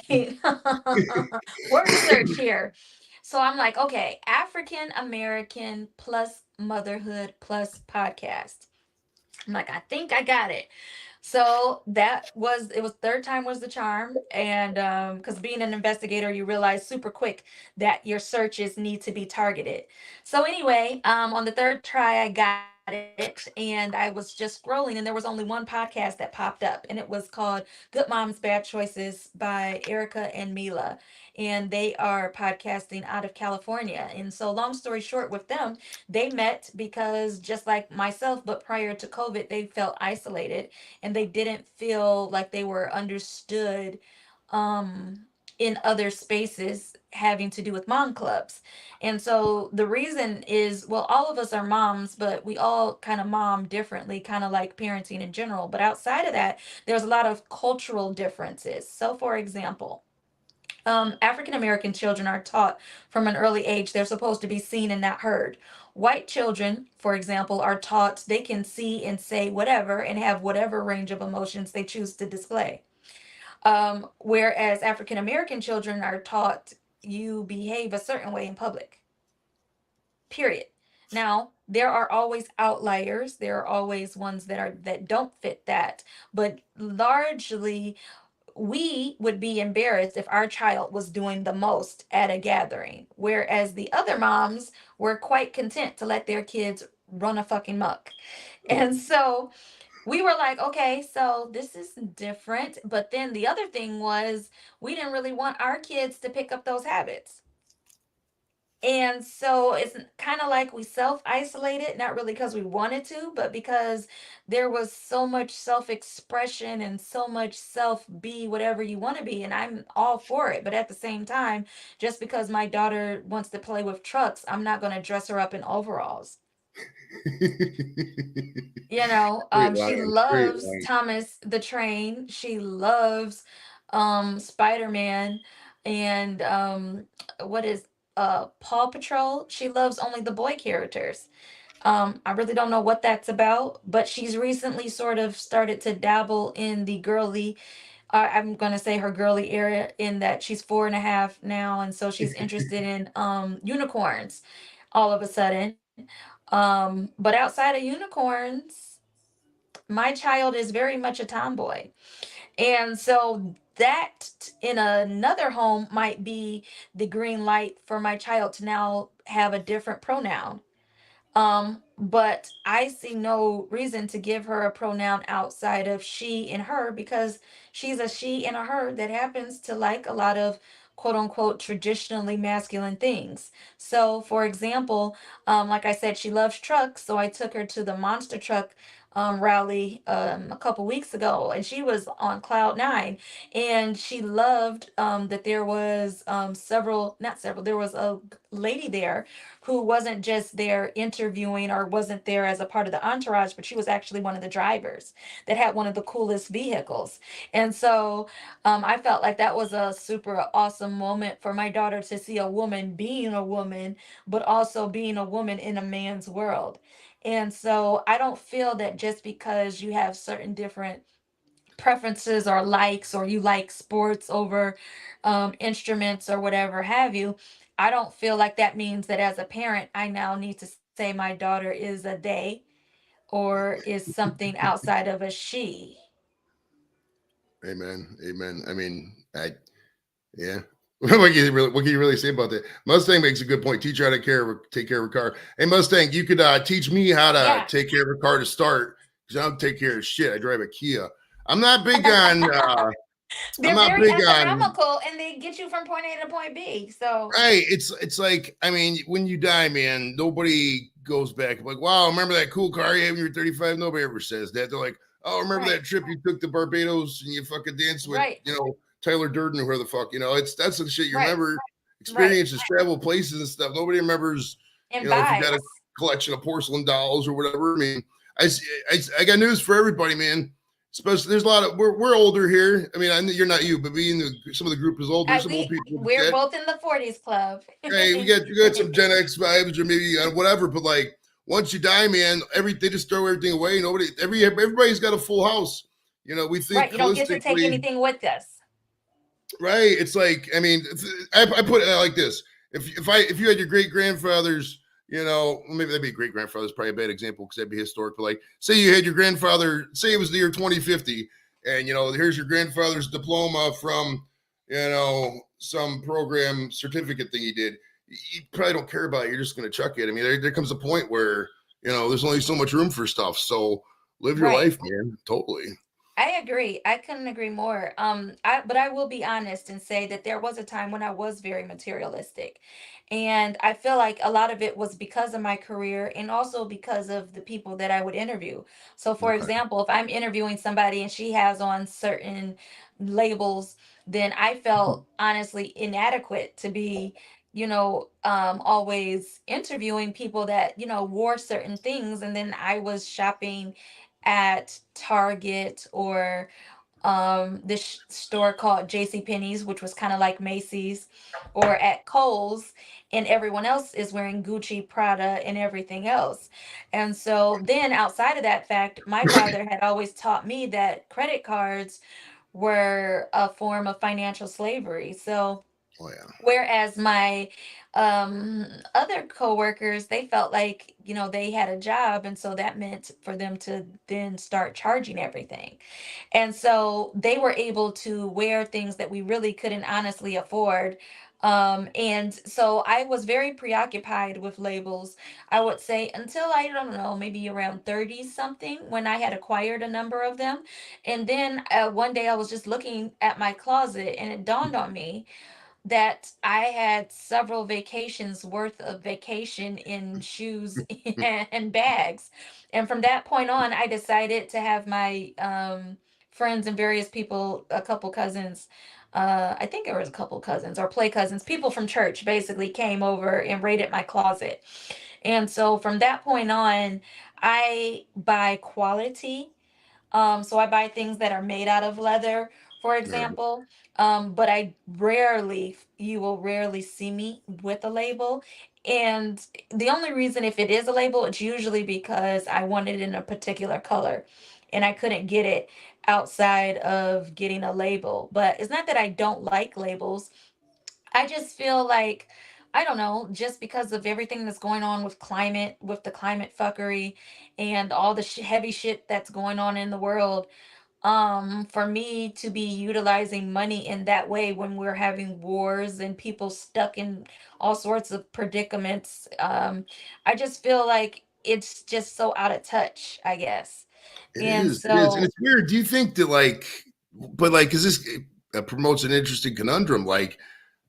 word search here. So I'm like, okay, African American plus motherhood plus podcast. I'm like, I think I got it. So it was third time was the charm. And because being an investigator, you realize super quick that your searches need to be targeted. So anyway, on the third try, I got it, and I was just scrolling, and there was only one podcast that popped up, and it was called Good Moms Bad Choices by Erica and Mila. And they are podcasting out of California. And so long story short, with them, they met because, just like myself, but prior to COVID, they felt isolated and they didn't feel like they were understood um in other spaces having to do with mom clubs. And so the reason is, well, all of us are moms, but we all kind of mom differently, kind of like parenting in general. But outside of that, there's a lot of cultural differences. So for example, African American children are taught from an early age they're supposed to be seen and not heard. White children, for example, are taught they can see and say whatever and have whatever range of emotions they choose to display. Whereas African American children are taught you behave a certain way in public, period. Now, there are always outliers. There are always ones that don't fit that, but largely we would be embarrassed if our child was doing the most at a gathering, whereas the other moms were quite content to let their kids run a fucking muck. And so we were like, okay, so this is different. But then the other thing was, we didn't really want our kids to pick up those habits. And so it's kind of like we self isolated, not really because we wanted to, but because there was so much self expression and so much self be whatever you want to be. And I'm all for it. But at the same time, just because my daughter wants to play with trucks, I'm not going to dress her up in overalls. Straight She line, straight loves line. Thomas the Train. She loves Spider-Man and what is Paw Patrol. She loves only the boy characters. I really don't know what that's about, but she's recently sort of started to dabble in the girly, I'm gonna say her girly area, in that she's 4.5 now, and so she's interested in unicorns all of a sudden. But outside of unicorns, my child is very much a tomboy. And so that in another home might be the green light for my child to now have a different pronoun. But I see no reason to give her a pronoun outside of she and her, because she's a she and a her that happens to like a lot of quote unquote traditionally masculine things. So, for example, like I said, she loves trucks. So I took her to the monster truck rally a couple weeks ago, and she was on cloud nine. And she loved that there was several, not several, there was a lady there who wasn't just there interviewing or wasn't there as a part of the entourage, but she was actually one of the drivers that had one of the coolest vehicles. And so I felt like that was a super awesome moment for my daughter to see a woman being a woman, but also being a woman in a man's world. And so I don't feel that just because you have certain different preferences or likes, or you like sports over instruments or whatever have you, I don't feel like that means that as a parent I now need to say my daughter is a they or is something outside of a she. Amen. Amen. I mean, yeah. What can you really say about that? Mustang makes a good point. Teach her how to take care of a car. Hey, Mustang, you could teach me how to Yeah. take care of a car to start, because I don't take care of shit. I drive a Kia. I'm not big on. I'm They're not very big on. economical and they get you from point A to point B. So, Right. It's like, I mean, when you die, man, nobody goes back like, wow, remember that cool car you had when you were 35? Nobody ever says that. They're like, oh, remember right, that trip you took to Barbados and you fucking danced with, right, Tyler Durden or whoever the fuck, it's that's the shit you right, remember. right. Experiences, travel places and stuff. Nobody remembers, And if you got a vibes. collection of porcelain dolls or whatever. I mean, I got news for everybody, man. Especially, there's a lot of we're older here. I mean, I know you're not you, but being some of the group is older. Some old people in the We're chat. both in the 40s club. Hey, we got some Gen X vibes or maybe whatever, but like once you die, man, they just throw everything away. Everybody's got a full house. We think Right, you don't get to take holistically, anything with us. right? It's like, I mean, I put it like this: if you had your great grandfathers, maybe that'd be great grandfather's probably a bad example because that'd be historic. But like, say you had your grandfather, say it was the year 2050, and here's your grandfather's diploma from some program certificate thing he did. You probably don't care about it. You're just going to chuck it. I mean, there comes a point where there's only so much room for stuff. So live your Right. life, man. Totally. I agree. I couldn't agree more. But I will be honest and say that there was a time when I was very materialistic. And I feel like a lot of it was because of my career and also because of the people that I would interview. So for Okay. example, if I'm interviewing somebody and she has on certain labels, then I felt honestly inadequate to be, always interviewing people that, wore certain things, and then I was shopping at Target or this store called JC Penney's, which was kind of like Macy's, or at Kohl's, and everyone else is wearing Gucci, Prada, and everything else. And so then outside of that fact, my father had always taught me that credit cards were a form of financial slavery. So Oh yeah. whereas my other coworkers, they felt like, they had a job, and so that meant for them to then start charging everything. And so they were able to wear things that we really couldn't honestly afford, And so I was very preoccupied with labels, I would say, until I don't know, maybe around 30 something, when I had acquired a number of them. And then one day I was just looking at my closet and it dawned on me that I had several vacations worth of vacation in shoes and bags. And from that point on, I decided to have my friends and various people, a couple cousins, I think there was a couple cousins or play cousins, people from church basically came over and raided my closet. And so from that point on, I buy quality, so I buy things that are made out of leather, for Right. example. But you will rarely see me with a label. And the only reason if it is a label, it's usually because I want it in a particular color and I couldn't get it outside of getting a label. But it's not that I don't like labels. I just feel like, I don't know, just because of everything that's going on with climate, with the climate fuckery and all the heavy shit that's going on in the world, for me to be utilizing money in that way when we're having wars and people stuck in all sorts of predicaments, I just feel like it's just so out of touch, I guess. It And is. It is. And so, it's weird. Do you think that, like, but like, because this promotes an interesting conundrum? Like,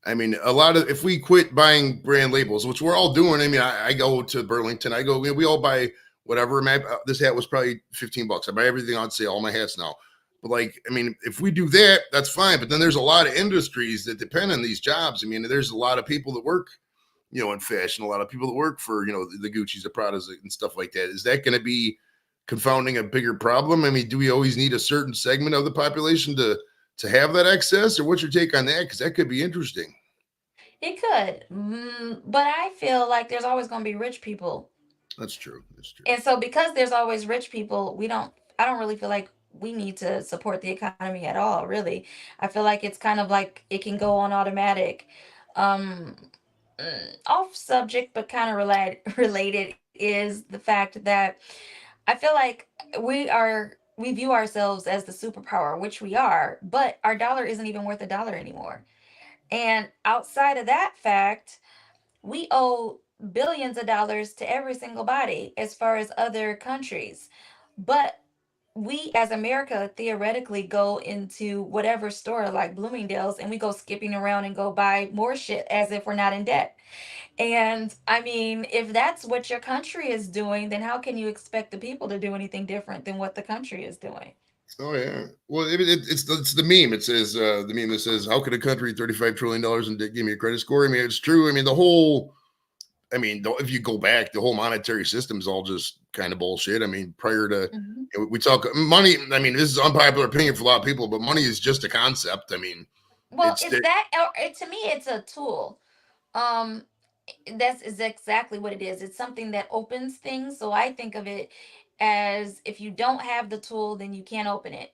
I mean, a lot of, if we quit buying brand labels, which we're all doing, I mean, I go to Burlington, I go, we all buy whatever. This hat was probably $15. I buy everything on sale, all my hats now. But like, I mean, if we do that, that's fine. But then there's a lot of industries that depend on these jobs. I mean, there's a lot of people that work, in fashion, a lot of people that work for, the Gucci's, the Pradas, and stuff like that. Is that going to be confounding a bigger problem? I mean, do we always need a certain segment of the population to have that access, or what's your take on that? Because that could be interesting. it could, but I feel like there's always going to be rich people. That's true. That's true. And so because there's always rich people, I don't really feel like we need to support the economy at all, really. I feel like it's kind of like it can go on automatic. Um Off subject but kind of related is the fact that I feel like we view ourselves as the superpower, which we are, but our dollar isn't even worth a dollar anymore. And outside of that fact, we owe billions of dollars to every single body as far as other countries. But we as America theoretically go into whatever store like Bloomingdale's and we go skipping around and go buy more shit as if we're not in debt. And I mean, if that's what your country is doing, then how can you expect the people to do anything different than what the country is doing? Oh yeah. Well, it's the meme. It says the meme that says, "How could a country $35 trillion and give me a credit score?" I mean, it's true. I mean, the whole. I mean, if you go back, the whole monetary system is all just kind of bullshit. I mean, prior to Mhm. we talk money. I mean, this is unpopular opinion for a lot of people, but money is just a concept. I mean, Well, it's it's the, that, to me, it's a tool. Um, that's is exactly what it is. It's something that opens things. So I think of it as if you don't have the tool, then you can't open it.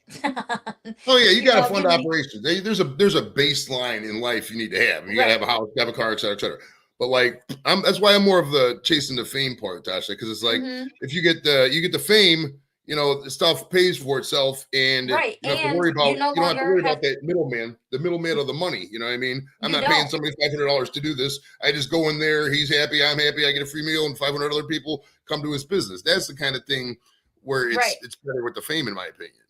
oh yeah, you got to fund Give me operations. There's a baseline in life you need to have. You got to have right. a house, have a car, et cetera, et cetera. But like, that's why I'm more of the chasing the fame part, Tasha, because it's like Hmm. if you get the fame, the stuff pays for itself, and you Right. don't have to And worry about you no you don't have to longer worry have about that middleman, the middleman of the money. You know what I mean? I'm you not paying don't. somebody $500 to do this. I just go in there. He's happy. I'm happy. I get a free meal, and 500 other people come to his business. That's the kind of thing where it's Right. it's better with the fame, in my opinion.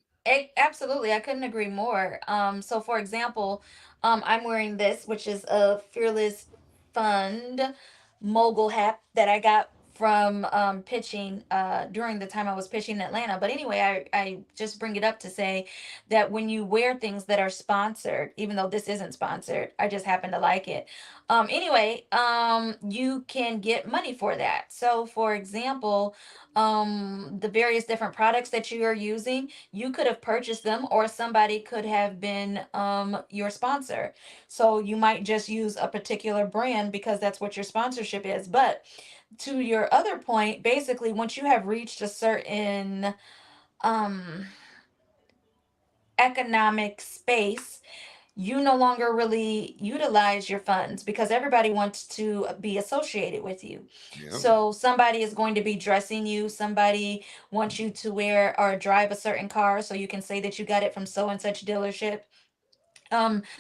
Absolutely, I couldn't agree more. So for example, I'm wearing this, which is a Fearless Fund mogul hat that I got from pitching during the time I was pitching in Atlanta. But anyway, I just bring it up to say that when you wear things that are sponsored, even though this isn't sponsored, I just happen to like it. Anyway, you can get money for that. So for example, the various different products that you are using, you could have purchased them or somebody could have been your sponsor. So you might just use a particular brand because that's what your sponsorship is. But to your other point, basically once you have reached a certain um economic space, you no longer really utilize your funds because everybody wants to be associated with you. Yeah. So somebody is going to be dressing you, somebody wants you to wear or drive a certain car so you can say that you got it from so and such dealership.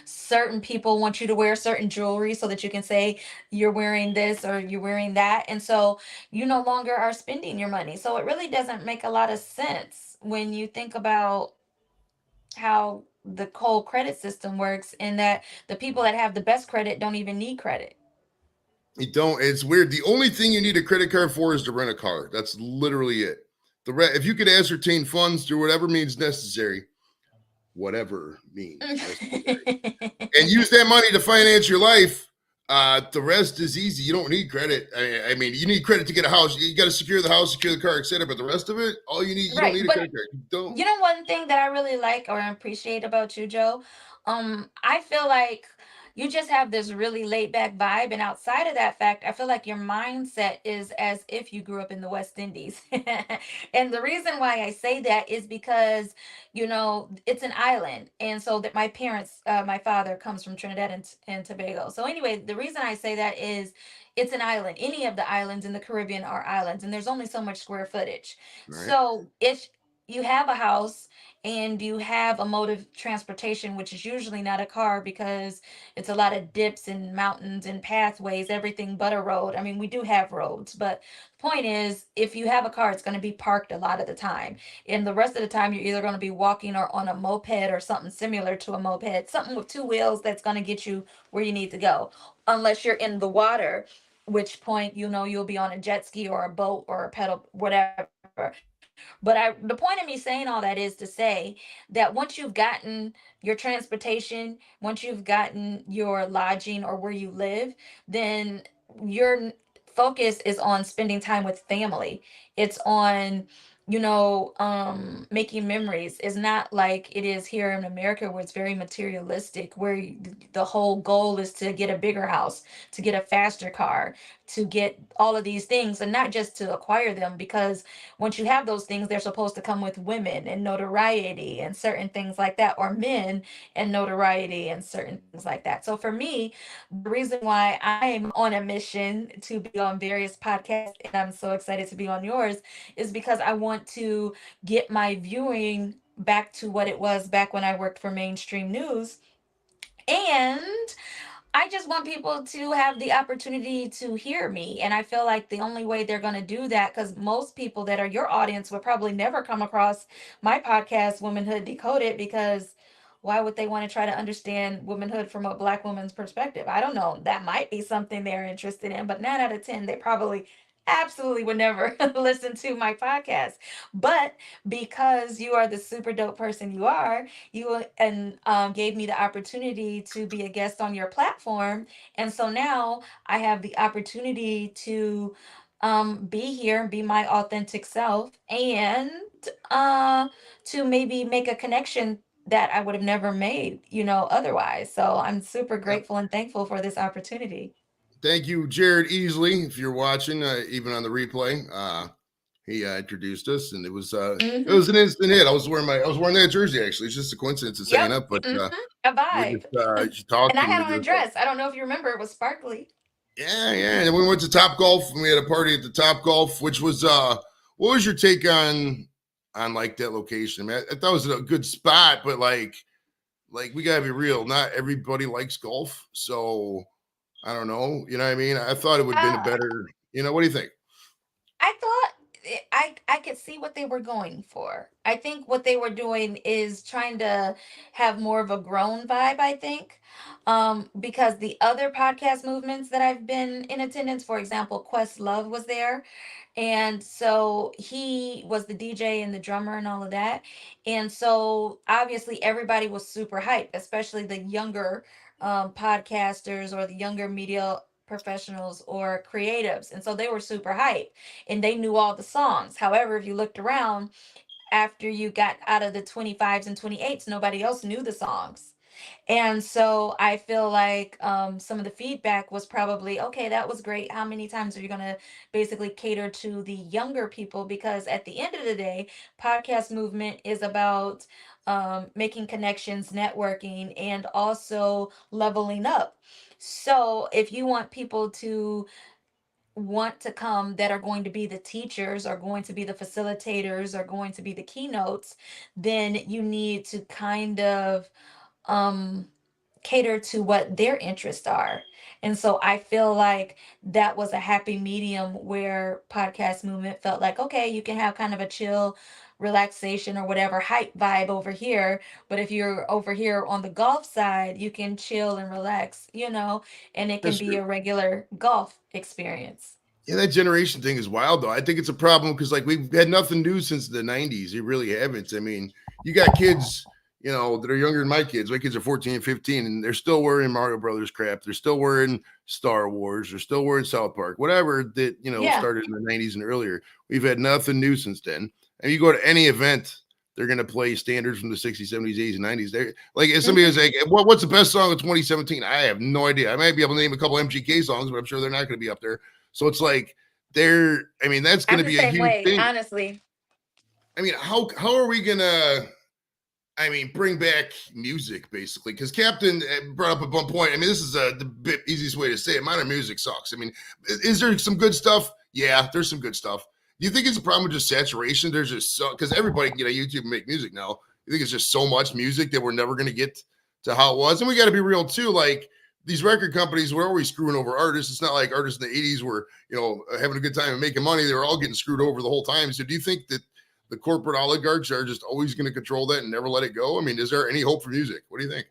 Certain people want you to wear certain jewelry so that you can say you're wearing this or you're wearing that, and so you no longer are spending your money. So it really doesn't make a lot of sense when you think about how the whole credit system works, and that the people that have the best credit don't even need credit. You don't. It's weird. The only thing you need a credit card for is to rent a car. That's literally it. If you could ascertain funds through whatever means necessary, and use that money to finance your life, the rest is easy. You don't need credit. I mean, you need credit to get a house. You got to secure the house, secure the car, etc. But the rest of it, all you need, you don't Right, need a but credit card. You don't. you know one thing that I really like or appreciate about you, Joe? I feel like you just have this really laid back vibe, and outside of that fact, I feel like your mindset is as if you grew up in the West Indies. And the reason why I say that is because, it's an island, and so that my parents, my father comes from Trinidad and Tobago. So anyway, the reason I say that is it's an island. Any of the islands in the Caribbean are islands, and there's only so much square footage. Right. So if you have a house and you have a mode of transportation, which is usually not a car because it's a lot of dips and mountains and pathways, everything but a road. I mean, we do have roads, but the point is, if you have a car, it's going to be parked a lot of the time. And the rest of the time, you're either going to be walking or on a moped or something similar to a moped, something with two wheels that's going to get you where you need to go, unless you're in the water, which point, you'll be on a jet ski or a boat or a pedal, whatever. But the point of me saying all that is to say that once you've gotten your transportation, once you've gotten your lodging or where you live, then your focus is on spending time with family. It's on making memories. Is not like it is here in America, where it's very materialistic, where the whole goal is to get a bigger house, to get a faster car, to get all of these things, and not just to acquire them, because once you have those things, they're supposed to come with women and notoriety and certain things like that, or men and notoriety and certain things like that. So for me, the reason why I'm on a mission to be on various podcasts, and I'm so excited to be on yours, is because I want to get my viewing back to what it was back when I worked for mainstream news. And I just want people to have the opportunity to hear me. And I feel like the only way they're going to do that, because most people that are your audience would probably never come across my podcast, Womanhood Decoded, because why would they want to try to understand womanhood from a Black woman's perspective? I don't know. That might be something they're interested in, but 9 out of 10, they probably absolutely would never listen to my podcast. But because you are the super dope person you are, you and gave me the opportunity to be a guest on your platform, and so now I have the opportunity to be here and be my authentic self, and uh, to maybe make a connection that I would have never made, otherwise. So I'm super Yep. grateful and thankful for this opportunity. Thank you, Jared Easley. If you're watching, even on the replay, he introduced us, and it Mm-hmm. was an instant hit. I was wearing that jersey actually. It's just a coincidence it's hanging Yep. up, but Mm-hmm. A we're vibe. just she And talked, I and had we on a just dress. I don't know if you remember. It was sparkly. yeah. And then we went to Top Golf, and we had a party at the Top Golf, which was what was your take on like that location? I mean, I thought it was a good spot, but like we gotta be real. Not everybody likes golf, so I don't know. You know what I mean? I thought it would have been a Uh, better. What do you think? I thought I could see what they were going for. I think what they were doing is trying to have more of a grown vibe, I think. Because the other podcast movements that I've been in attendance, for example, Questlove was there, and so he was the DJ and the drummer and all of that. And so obviously everybody was super hyped, especially the younger podcasters or the younger media professionals or creatives. And so they were super hyped and they knew all the songs. However, if you looked around after you got out of the 25s and 28s, nobody else knew the songs. And so I feel like some of the feedback was probably, okay, that was great. How many times are you going to basically cater to the younger people? Because at the end of the day, podcast movement is about making connections, networking, and also leveling up. So if you want people to want to come that are going to be the teachers, are going to be the facilitators, are going to be the keynotes, then you need to kind of um cater to what their interests are. And so I feel like that was a happy medium where podcast movement felt like, okay, you can have kind of a chill relaxation or whatever hype vibe over here, but if you're over here on the golf side, you can chill and relax, and it can That's be true. a regular golf experience. Yeah, that generation thing is wild though. I think it's a problem because like we've had nothing new since the '90s. You really haven't. I mean, you got kids, that are younger than my kids. My kids are 14 and 15, and they're still wearing Mario Brothers crap. They're still wearing Star Wars. They're still wearing South Park, whatever that Yeah. started in the '90s and earlier. We've had nothing new since then. And you go to any event, they're gonna play standards from the '60s, '70s, '80s, and '90s. They're like, if somebody Hmm. was like, what's the best song of 2017? I have no idea. I might be able to name a couple MGK songs, but I'm sure they're not going to be up there. So it's like I mean, that's going I'm to the be a same huge way, thing. honestly. I mean, how are we gonna? I mean, bring back music basically because Captain brought up at one point. I mean, this is the easiest way to say it. Modern music sucks. I mean, is there some good stuff? Yeah, there's some good stuff. Do you think it's a problem with just saturation? There's just so because everybody can get on YouTube and make music now. You think it's just so much music that we're never going to get to how it was? And we got to be real too. Like these record companies were always screwing over artists. It's not like artists in the '80s were having a good time and making money. They were all getting screwed over the whole time. So do you think that the corporate oligarchs are just always going to control that and never let it go? I mean, is there any hope for music? What do you think?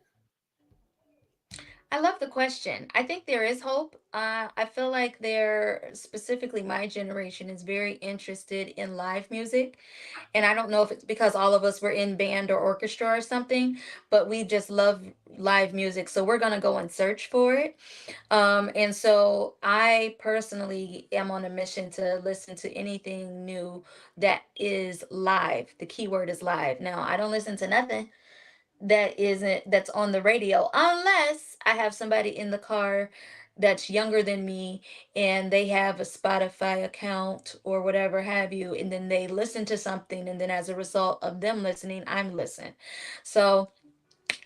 I love the question. I think there is hope. I feel like specifically my generation, is very interested in live music. And I don't know if it's because all of us were in band or orchestra or something, but we just love live music. So we're going to go and search for it. And so I personally am on a mission to listen to anything new that is live. The keyword is live. Now, I don't listen to nothing that's on the radio unless I have somebody in the car that's younger than me and they have a Spotify account or whatever have you, and then they listen to something, and then as a result of them listening, I'm listening. So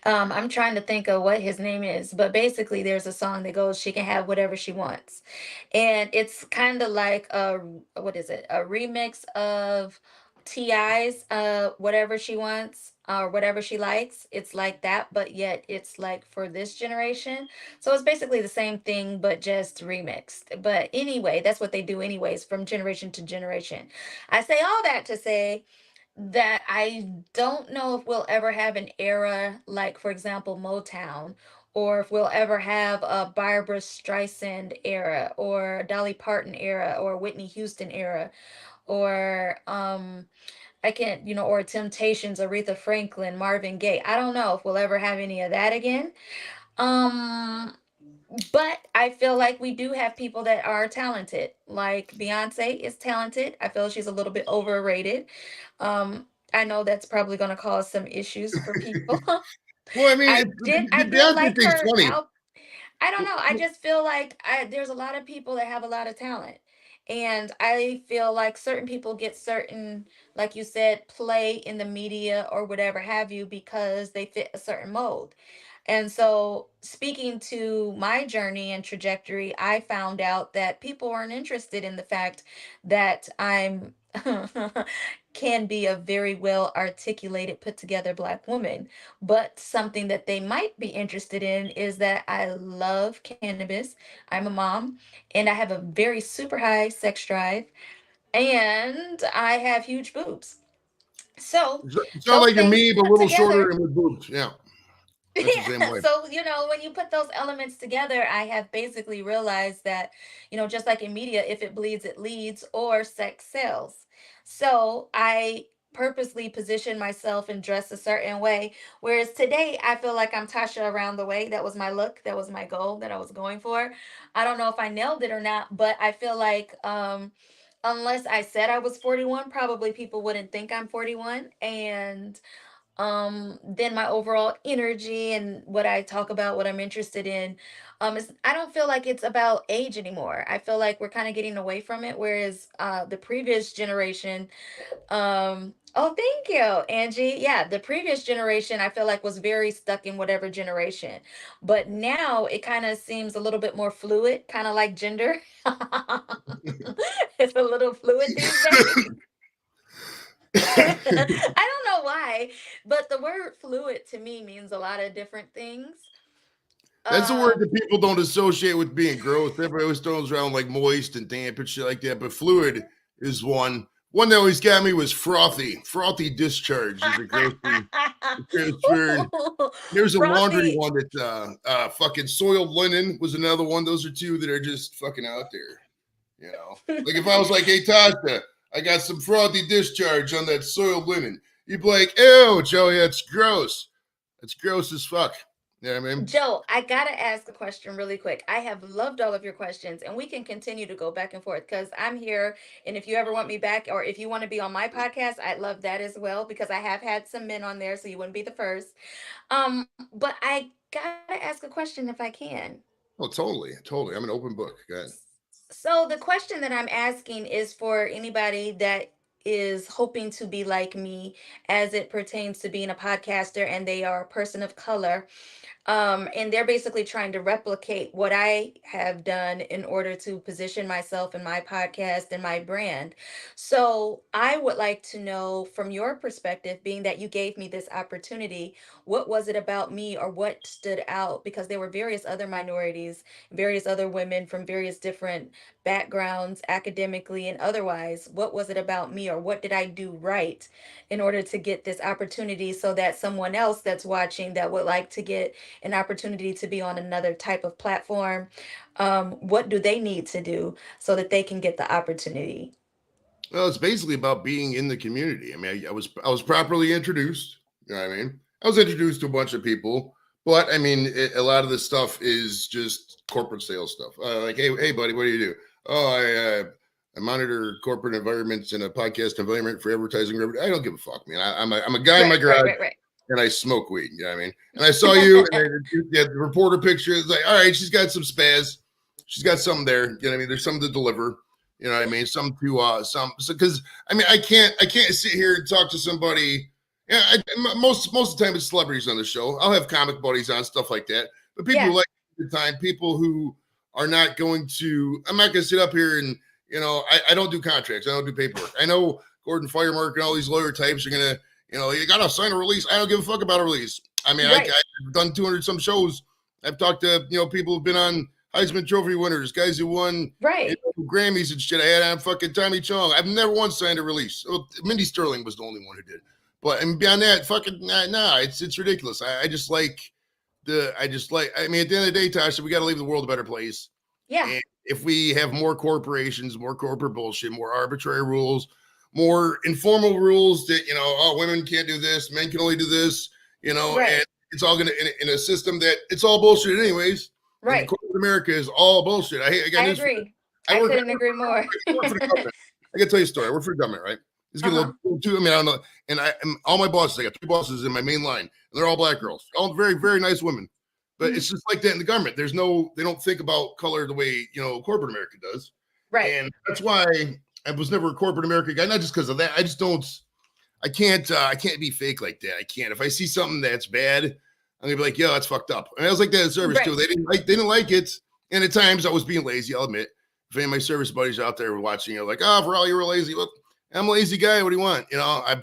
I'm trying to think of what his name is, but basically, there's a song that goes, "She can have whatever she wants," and it's kind of like what is it? A remix of Ti's "Whatever She Wants" or "Whatever She Likes." It's like that, but yet it's like for this generation. So it's basically the same thing, but just remixed. But anyway, that's what they do, anyways, from generation to generation. I say all that to say that I don't know if we'll ever have an era like, for example, Motown, or if we'll ever have a Barbara Streisand era, or Dolly Parton era, or Whitney Houston era, or I can't, or Temptations, Aretha Franklin, Marvin Gaye. I don't know if we'll ever have any of that again. Um, but I feel like we do have people that are talented. Like Beyonce is talented. I feel she's a little bit overrated. Um, I know that's probably going to cause some issues for people. Well, I mean, I the did Beyonce like thing's her funny. out. I don't know. I just feel like there's a lot of people that have a lot of talent. And I feel like certain people get certain, like you said, play in the media or whatever have you because they fit a certain mold. And so, speaking to my journey and trajectory, I found out that people weren't interested in the fact that I'm can be a very well articulated, put together Black woman. But something that they might be interested in is that I love cannabis. I'm a mom, and I have a very super high sex drive, and I have huge boobs. So, You sound those like you're things me, but a put little shorter together. and with boobs. Yeah, that's the same Yeah. way. So, when you put those elements together, I have basically realized that, just like in media, if it bleeds, it leads, or sex sells. So I purposely position myself and dress a certain way. Whereas today, I feel like I'm Tasha around the way. That was my look. That was my goal that I was going for. I don't know if I nailed it or not, but I feel like, unless I said I was 41, probably people wouldn't think I'm 41. And then my overall energy and what I talk about, what I'm interested in, is I don't feel like it's about age anymore. I feel like we're kind of getting away from it, whereas the previous generation, oh, thank you, Angie. Yeah, the previous generation I feel like was very stuck in whatever generation, but now it kind of seems a little bit more fluid, kind of like gender. It's a little fluid these days. I don't know why, but the word fluid to me means a lot of different things. That's the word Um, that people don't associate with being gross. Everybody always throws around like moist and damp and shit like that. But fluid is one. One that always got me was frothy. Frothy discharge is a gross thing. It's very. There's a laundry frothy. one that fucking soiled linen was another one. Those are two that are just fucking out there. You know, like if I was like, "Hey Tasha, I got some frothy discharge on that soiled linen," you'd be like, "Ew, Joey, that's gross. That's gross as fuck." You know what I mean? Joe, I gotta ask a question really quick. I have loved all of your questions, and we can continue to go back and forth because I'm here. And if you ever want me back, or if you want to be on my podcast, I'd love that as well because I have had some men on there, so you wouldn't be the first. But I gotta ask a question if I can. Oh, totally, totally. I'm an open book. Go ahead. So the question that I'm asking is for anybody that is hoping to be like me as it pertains to being a podcaster and they are a person of color, and they're basically trying to replicate what I have done in order to position myself and my podcast and my brand. So I would like to know from your perspective, being that you gave me this opportunity, what was it about me or what stood out? Because there were various other minorities, various other women from various different backgrounds, academically and otherwise. What was it about me or what did I do right in order to get this opportunity so that someone else that's watching that would like to get an opportunity to be on another type of platform, what do they need to do so that they can get the opportunity? Well, it's basically about being in the community. I mean, I was properly introduced. You know what I mean? I was introduced to a bunch of people, but I mean, a lot of this stuff is just corporate sales stuff. Like, hey, buddy, what do you do? Oh, I monitor corporate environments in a podcast environment for advertising revenue. I don't give a fuck, man. I'm a guy in my Right, right, garage right, right. and I smoke weed. You know what I mean? And I saw you, and the reporter picture is like, all right, she's got some spaz, she's got something there. You know what I mean? There's something to deliver. You know what I mean? Some to some because I mean I can't sit here and talk to somebody. Yeah, most of the time it's celebrities on the show. I'll have comic buddies on stuff like that, but people who Yeah, like the time, people who are not going to. I'm not going to sit up here and I don't do contracts. I don't do paperwork. I know Gordon Firemark and all these lawyer types are gonna you gotta sign a release. I don't give a fuck about a release. I mean right, I've done 200 some shows. I've talked to people who've been on Heisman Trophy winners, guys who won right, Grammys and shit. I had on fucking Tommy Chong. I've never once signed a release. Well, Mindy Sterling was the only one who did. But and beyond that, fucking nah, it's ridiculous. I just like I mean, at the end of the day, Tasha, we got to leave the world a better place. yeah, And if we have more corporations, more corporate bullshit, more arbitrary rules, more informal rules that oh, women can't do this, men can only do this, and right, it's all gonna in a system that it's all bullshit anyways. And right. corporate America is all bullshit. I got I news for agree. I I work, couldn't agree more. I work for the government. I can tell you a story. I work for the government, right? It's getting a Uh-huh. little too. I mean, I don't know. And all my bosses. I got 3 bosses in my main line, and they're all black girls, all very, very nice women. But Hmm. it's just like that in the government. They don't think about color the way corporate America does, Right. and that's why I was never a corporate America guy. Not just because of that. I just don't. I can't be fake like that. I can't. If I see something that's bad, I'm gonna be like, "Yo, that's fucked up." And I was like that in service too. Right. They didn't like it, and at times I was being lazy. I'll admit. If any of my service buddies out there were watching, you're like, "Oh, for all you were lazy." Look, I'm a lazy guy. What do you want? I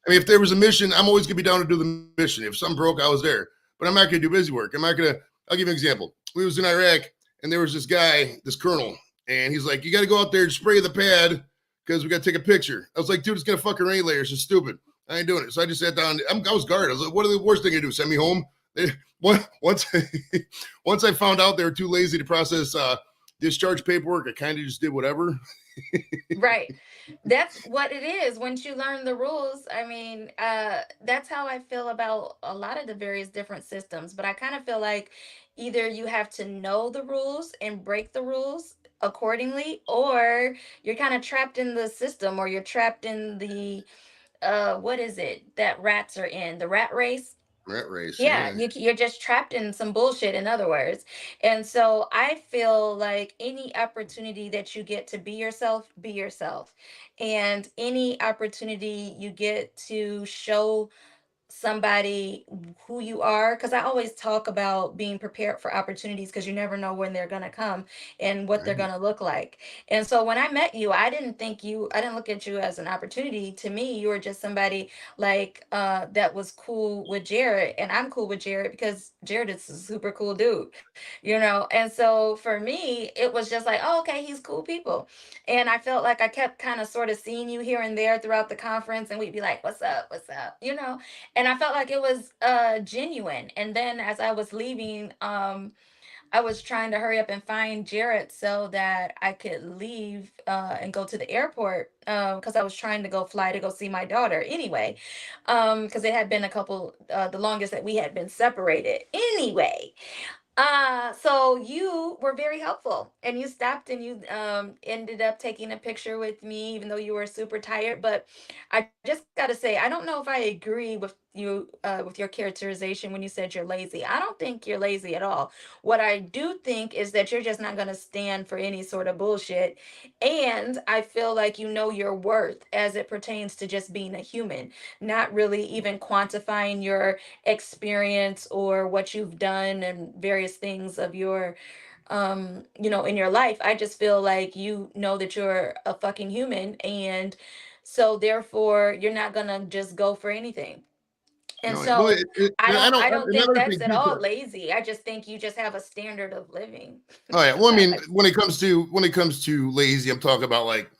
mean, if there was a mission, I'm always gonna be down to do the mission. If something broke, I was there. But I'm not gonna do busy work. I'm not gonna. I'll give you an example. We was in Iraq, and there was this guy, this colonel, and he's like, "You got to go out there and spray the pad because we got to take a picture." I was like, "Dude, it's gonna fucking rain later. It's stupid. I ain't doing it." So I just sat down. I was guarded. I was like, "What are the worst thing to do? Send me home?" They, once, once I found out they were too lazy to process discharge paperwork, I kind of just did whatever. Right. That's what it is. Once you learn the rules, I mean, that's how I feel about a lot of the various different systems. But I kind of feel like either you have to know the rules and break the rules accordingly, or you're kind of trapped in the system, or you're trapped in the what is it that rats are in, the rat race. Rat race, Yeah, yeah. you're just trapped in some bullshit, in other words. And so I feel like any opportunity that you get to be yourself, be yourself. And any opportunity you get to show somebody who you are, because I always talk about being prepared for opportunities because you never know when they're going to come and what they're Right. going to look like. And so when I met you, I didn't look at you as an opportunity. To me, you were just somebody like that was cool with Jared, and I'm cool with Jared because Jared is a super cool dude, you know. And so for me, it was just like, oh, okay, he's cool people. And I felt like I kept kind of sort of seeing you here and there throughout the conference, and we'd be like, what's up, what's up, you know. And I felt like it was genuine. And then as I was leaving, I was trying to hurry up and find Jared so that I could leave and go to the airport because I was trying to go fly to go see my daughter anyway, because it had been a couple the longest that we had been separated anyway. So you were very helpful, and you stopped and you ended up taking a picture with me even though you were super tired. But I just got to say, I don't know if I agree with you with your characterization when you said you're lazy. I don't think you're lazy at all. What I do think is that you're just not going to stand for any sort of bullshit. And I feel like you know your worth as it pertains to just being a human, not really even quantifying your experience or what you've done and various things of your you know, in your life. I just feel like you know that you're a fucking human, and so therefore you're not gonna just go for anything. And No, well, so I don't. I don't think Another that's thing at too, all Tasha. lazy. I just think you just have a standard of living. Oh yeah. That's Well, I how mean, I when it comes to lazy, I'm talking about like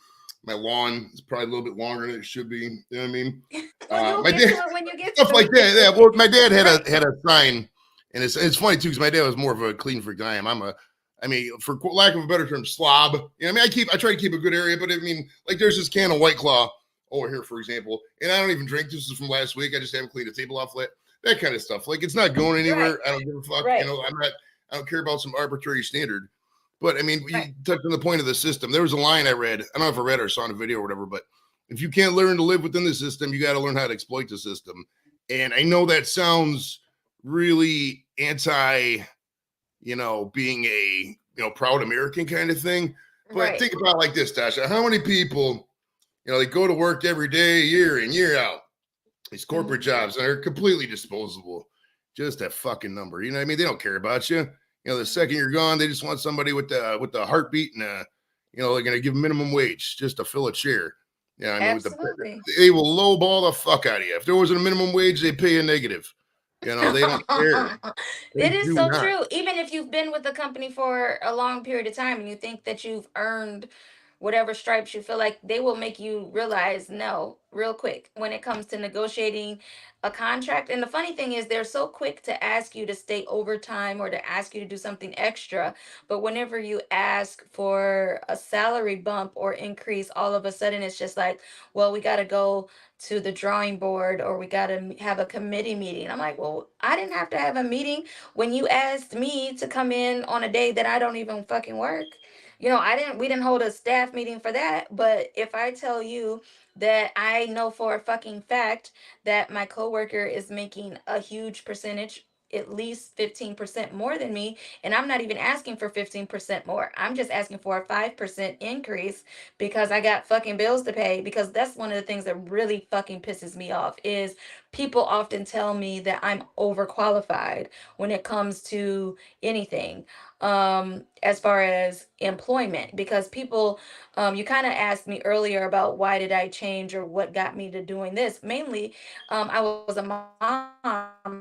my lawn is probably a little bit longer than it should be. You know what I mean? well, you'll My get dad to it when you get stuff to like that. Yeah. Well, my dad had right. a sign, and it's funny too because my dad was more of a clean freak than I am. I mean, for lack of a better term, slob. You know, I mean, I try to keep a good area, but I mean, like there's this can of White Claw over here, for example, and I don't even drink. This is from last week. I just haven't cleaned the table off lit. That kind of stuff. Like it's not going Right. anywhere. I don't give a fuck. You Right. know, I'm not. I don't care about some arbitrary standard. But I mean, you Right. touched on the point of the system. There was a line I read. I don't know if I read it or saw in a video or whatever, but if you can't learn to live within the system, you got to learn how to exploit the system. And I know that sounds really anti, being a proud American kind of thing. But Right. think about it like this, Tasha. How many people, they go to work every day, year in, year out, these corporate Hmm. jobs, and they're completely disposable. Just a fucking number. You know what I mean? They don't care about you. The second you're gone, they just want somebody with the heartbeat and they're gonna give minimum wage just to fill a chair. Yeah, I mean, Absolutely. they will lowball the fuck out of you. If there wasn't a minimum wage, they pay a negative. They don't care. They It is do so not. true. Even if you've been with the company for a long period of time and you think that you've earned whatever stripes, you feel like they will make you realize no, real quick, when it comes to negotiating a contract. And the funny thing is, they're so quick to ask you to stay overtime or to ask you to do something extra. But whenever you ask for a salary bump or increase, all of a sudden it's just like, well, we got to go to the drawing board or we got to have a committee meeting. I'm like, well, I didn't have to have a meeting when you asked me to come in on a day that I don't even fucking work. You know, we didn't hold a staff meeting for that. But if I tell you that I know for a fucking fact that my coworker is making a huge percentage, at least 15% more than me, and I'm not even asking for 15% more. I'm just asking for a 5% increase because I got fucking bills to pay. Because that's one of the things that really fucking pisses me off is people often tell me that I'm overqualified when it comes to anything as far as employment. Because people you kind of asked me earlier about why did I change or what got me to doing this. Mainly I was a mom,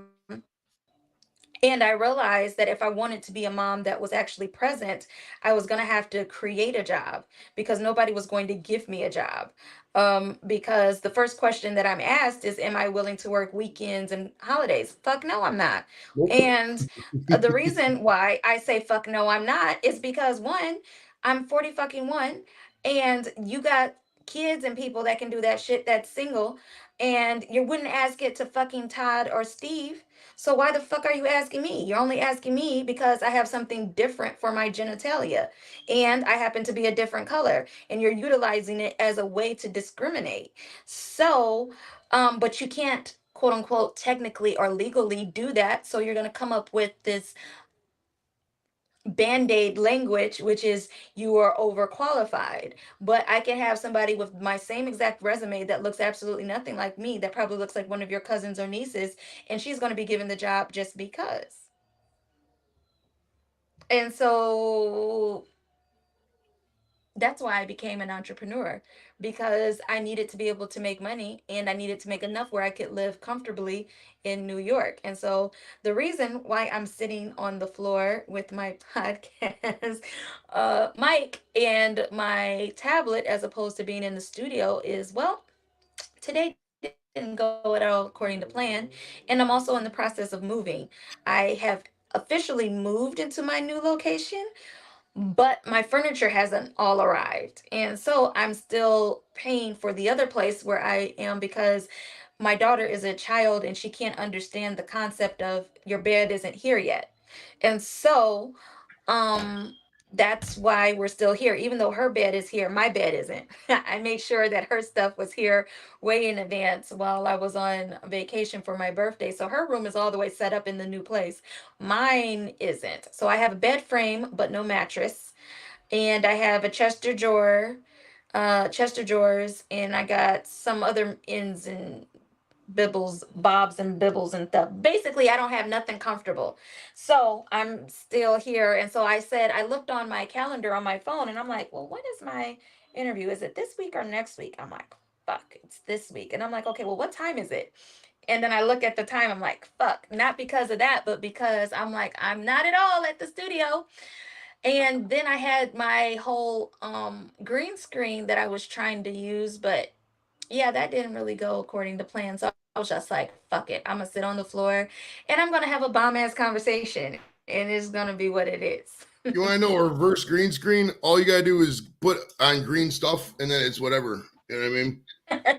and I realized that if I wanted to be a mom that was actually present, I was going to have to create a job because nobody was going to give me a job. Because the first question that I'm asked is, am I willing to work weekends and holidays? Fuck no, I'm not. Nope. And the reason why I say fuck no, I'm not is because one, I'm 40 fucking one, and you got kids and people that can do that shit that's single, and you wouldn't ask it to fucking Todd or Steve. So why the fuck are you asking me? You're only asking me because I have something different for my genitalia and I happen to be a different color, and you're utilizing it as a way to discriminate. So, but you can't quote unquote technically or legally do that. So you're going to come up with this band-aid language, which is you are overqualified. But I can have somebody with my same exact resume that looks absolutely nothing like me, that probably looks like one of your cousins or nieces, and she's going to be given the job just because. And so that's why I became an entrepreneur, because I needed to be able to make money, and I needed to make enough where I could live comfortably in New York. And so the reason why I'm sitting on the floor with my podcast mic and my tablet as opposed to being in the studio is, well, today didn't go at all according to plan. And I'm also in the process of moving. I have officially moved into my new location, but my furniture hasn't all arrived. And so I'm still paying for the other place where I am, because my daughter is a child and she can't understand the concept of your bed isn't here yet. And so um that's why we're still here. Even though her bed is here, my bed isn't. I made sure that her stuff was here way in advance while I was on vacation for my birthday. So her room is all the way set up in the new place. Mine isn't. So I have a bed frame but no mattress. And I have a chest of drawers, and I got some other ends and bibbles, bobs and bibbles and stuff. Basically, I don't have nothing comfortable. So I'm still here. And so I said, I looked on my calendar on my phone and I'm like, well, when is my interview? Is it this week or next week? I'm like, fuck, it's this week. And I'm like, okay, well, what time is it? And then I look at the time, I'm like, fuck, not because of that, but because I'm like, I'm not at all at the studio. And then I had my whole green screen that I was trying to use, but yeah, that didn't really go according to plan. So I was just like, fuck it. I'm gonna sit on the floor and I'm gonna have a bomb ass conversation, and it's gonna be what it is. You want to know a reverse green screen? All you gotta do is put on green stuff, and then it's whatever. You know what I mean?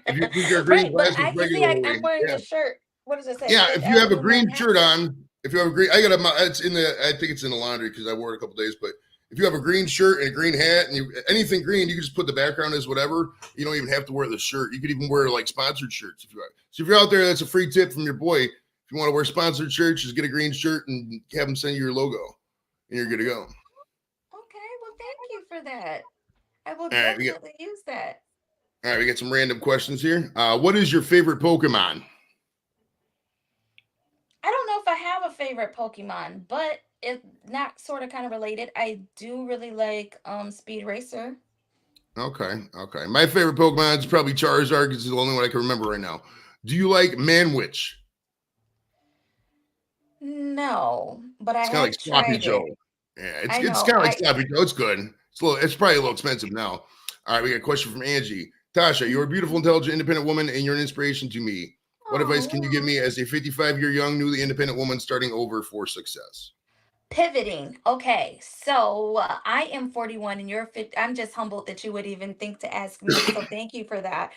If you think your green Right, but glasses you see, regularly, I'm wearing yeah, a shirt. What does it say? yeah. Live If you have a Avenue, green shirt Manhattan. on, if you have a green, I got a, it's in the, I think it's in the laundry because I wore it a couple days. But if you have a green shirt and a green hat and anything green, you can just put the background as whatever. You don't even have to wear the shirt. You could even wear like sponsored shirts if you want. So if you're out there, that's a free tip from your boy. If you want to wear sponsored shirts, just get a green shirt and have them send you your logo, and you're good to go. Okay, well, thank you for that. I will All right, definitely use that. we got some random questions here. What is your favorite Pokemon? I don't know if I have a favorite Pokemon, but it's not sort of kind of related. I do really like Speed Racer. Okay. My favorite Pokemon is probably Charizard because it's the only one I can remember right now. Do you like Manwich? No, but I It's kind of like have Sloppy tried Joe. it. Yeah, I it's know. kind of like Sloppy Joe. It's good. It's probably a little expensive now. All right, we got a question from Angie. Tasha, you're a beautiful, intelligent, independent woman, and you're an inspiration to me. What advice can you give Oh, me as a 55-year young, newly independent woman starting over for success? pivoting. Okay, so I am 41 and you're 50. I'm just humbled that you would even think to ask me. So thank you for that.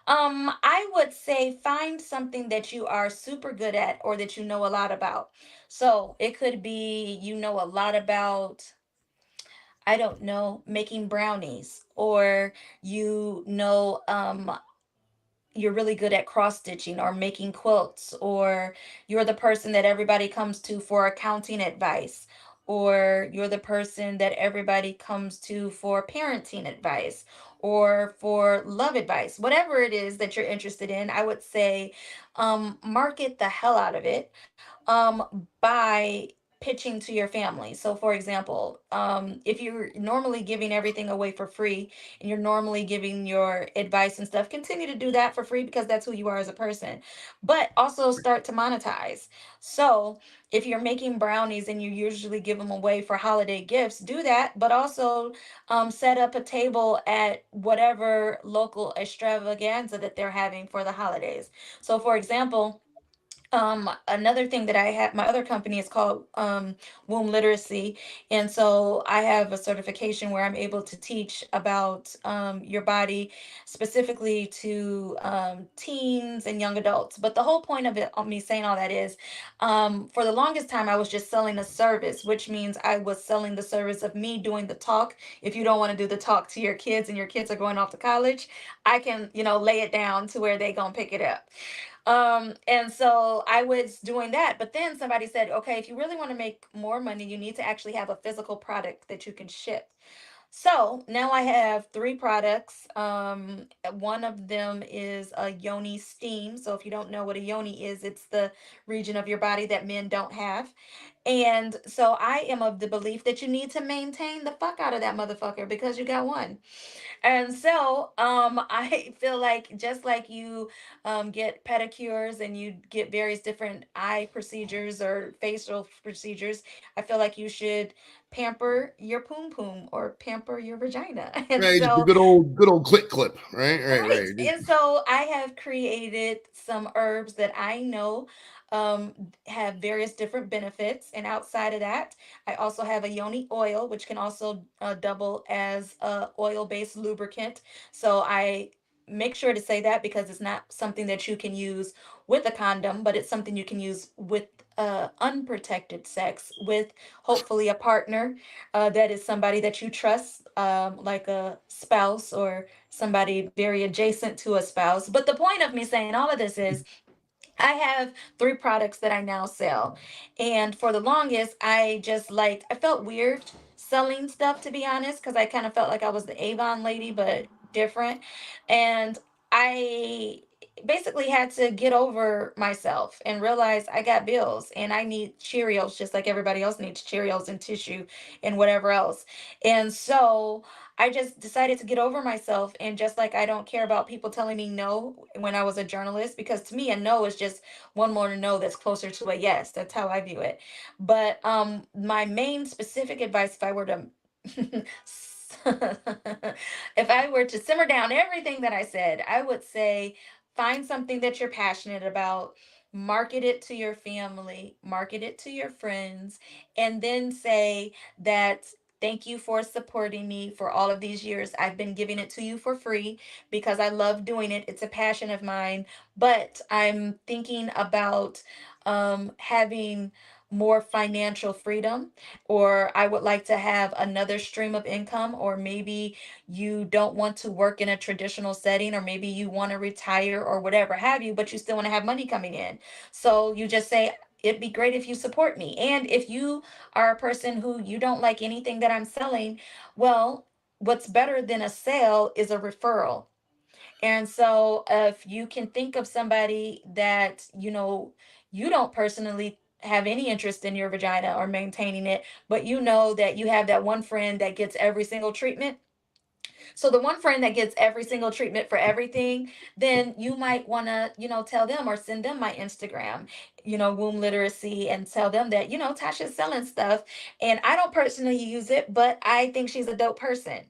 I would say find something that you are super good at or that you know a lot about. So it could be you know a lot about, I don't know, making brownies, or you're really good at cross stitching or making quilts, or you're the person that everybody comes to for accounting advice, or you're the person that everybody comes to for parenting advice or for love advice. Whatever it is that you're interested in, I would say market the hell out of it by pitching to your family. So for example, if you're normally giving everything away for free and you're normally giving your advice and stuff, continue to do that for free because that's who you are as a person. But also start to monetize. So if you're making brownies and you usually give them away for holiday gifts, do that, but also set up a table at whatever local extravaganza that they're having for the holidays. So for example, another thing that I have, my other company is called womb literacy, and so I have a certification where I'm able to teach about your body, specifically to teens and young adults. But the whole point of it, of me saying all that is, for the longest time I was just selling a service, which means I was selling the service of me doing the talk. If you don't want to do the talk to your kids and your kids are going off to college, I can, lay it down to where they gonna pick it up. And so I was doing that. But then somebody said, okay, if you really want to make more money, you need to actually have a physical product that you can ship. So now I have three products. One of them is a yoni steam. So if you don't know what a yoni is, it's the region of your body that men don't have. And so I am of the belief that you need to maintain the fuck out of that motherfucker because you got one. And so I feel like just like you get pedicures and you get various different eye procedures or facial procedures, I feel like you should pamper your poom poom or pamper your vagina. And Right, just a so good old click clip. Right, right, right. right. And so I have created some herbs that I know have various different benefits. And outside of that, I also have a yoni oil, which can also double as a oil-based lubricant. So I make sure to say that because it's not something that you can use with a condom, but it's something you can use with unprotected sex with hopefully a partner that is somebody that you trust, like a spouse or somebody very adjacent to a spouse. But the point of me saying all of this is I have three products that I now sell. And for the longest, I felt weird selling stuff, to be honest, because I kind of felt like I was the Avon lady, but different. And I basically had to get over myself and realize I got bills and I need Cheerios just like everybody else needs Cheerios and tissue and whatever else. And so I just decided to get over myself. And just like I don't care about people telling me no when I was a journalist, because to me, a no is just one more no that's closer to a yes. That's how I view it. But my main specific advice, if I were to if I were to simmer down everything that I said, I would say find something that you're passionate about, market it to your family, market it to your friends, and then say that thank you for supporting me for all of these years. I've been giving it to you for free because I love doing it. It's a passion of mine, but I'm thinking about having more financial freedom, or I would like to have another stream of income, or maybe you don't want to work in a traditional setting, or maybe you want to retire or whatever have you, but you still want to have money coming in. So you just say, it'd be great if you support me. And if you are a person who you don't like anything that I'm selling, well, what's better than a sale is a referral. And so if you can think of somebody that, you don't personally have any interest in your vagina or maintaining it, but you know that you have that one friend that gets every single treatment. So the one friend that gets every single treatment for everything, then you might want to, tell them or send them my Instagram, womb literacy, and tell them that, Tasha's selling stuff and I don't personally use it, but I think she's a dope person,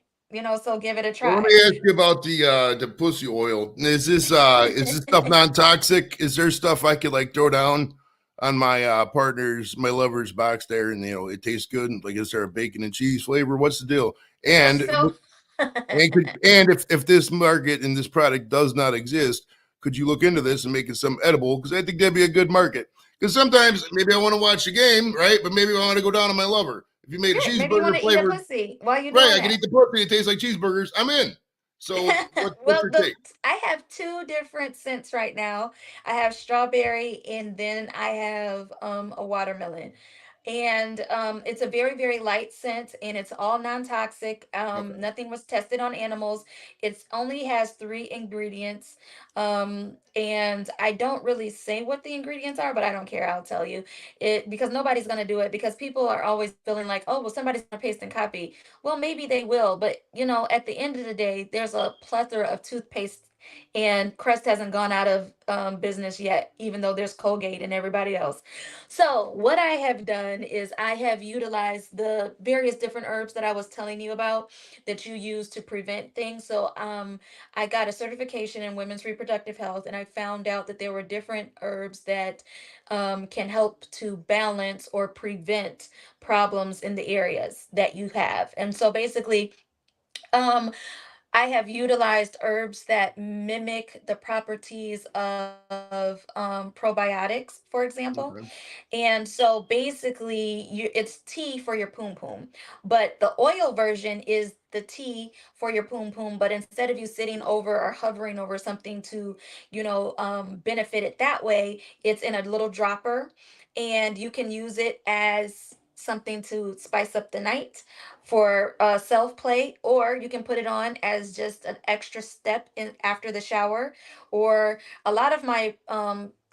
so give it a Well, let try. me ask you about the pussy oil. Is this stuff non toxic? Is there stuff I could like throw down on my partner's, my lover's box there, and it tastes good? Like, is there a bacon and cheese flavor? What's the deal? And So and if this market and this product does not exist, could you look into this and make it some edible? Because I think that'd be a good market. Because sometimes maybe I want to watch a game, right? But maybe I want to go down on my lover. If you made a yeah, maybe you want cheeseburger to eat a flavored, pussy while you're right? doing I can that. eat the pussy. It tastes like cheeseburgers. I'm in. So what's Well, your take? I have two different scents right now. I have strawberry and then I have a watermelon. And it's a very, very light scent and it's all non-toxic. Okay. Nothing was tested on animals. It only has three ingredients. And I don't really say what the ingredients are, but I don't care. I'll tell you it because nobody's gonna do it because people are always feeling like, oh, well, somebody's gonna paste and copy. Well, maybe they will, but at the end of the day, there's a plethora of toothpaste, and Crest hasn't gone out of business yet, even though there's Colgate and everybody else. So, what I have done is I have utilized the various different herbs that I was telling you about that you use to prevent things. So, I got a certification in women's reproductive health, and I found out that there were different herbs that can help to balance or prevent problems in the areas that you have. And so basically, um, I have utilized herbs that mimic the properties of probiotics, for example. Okay. And so basically, it's tea for your poom poom, but the oil version is the tea for your poom poom. But instead of you sitting over or hovering over something to, benefit it that way, it's in a little dropper, and you can use it as something to spice up the night for self play, or you can put it on as just an extra step in after the shower. Or a lot of my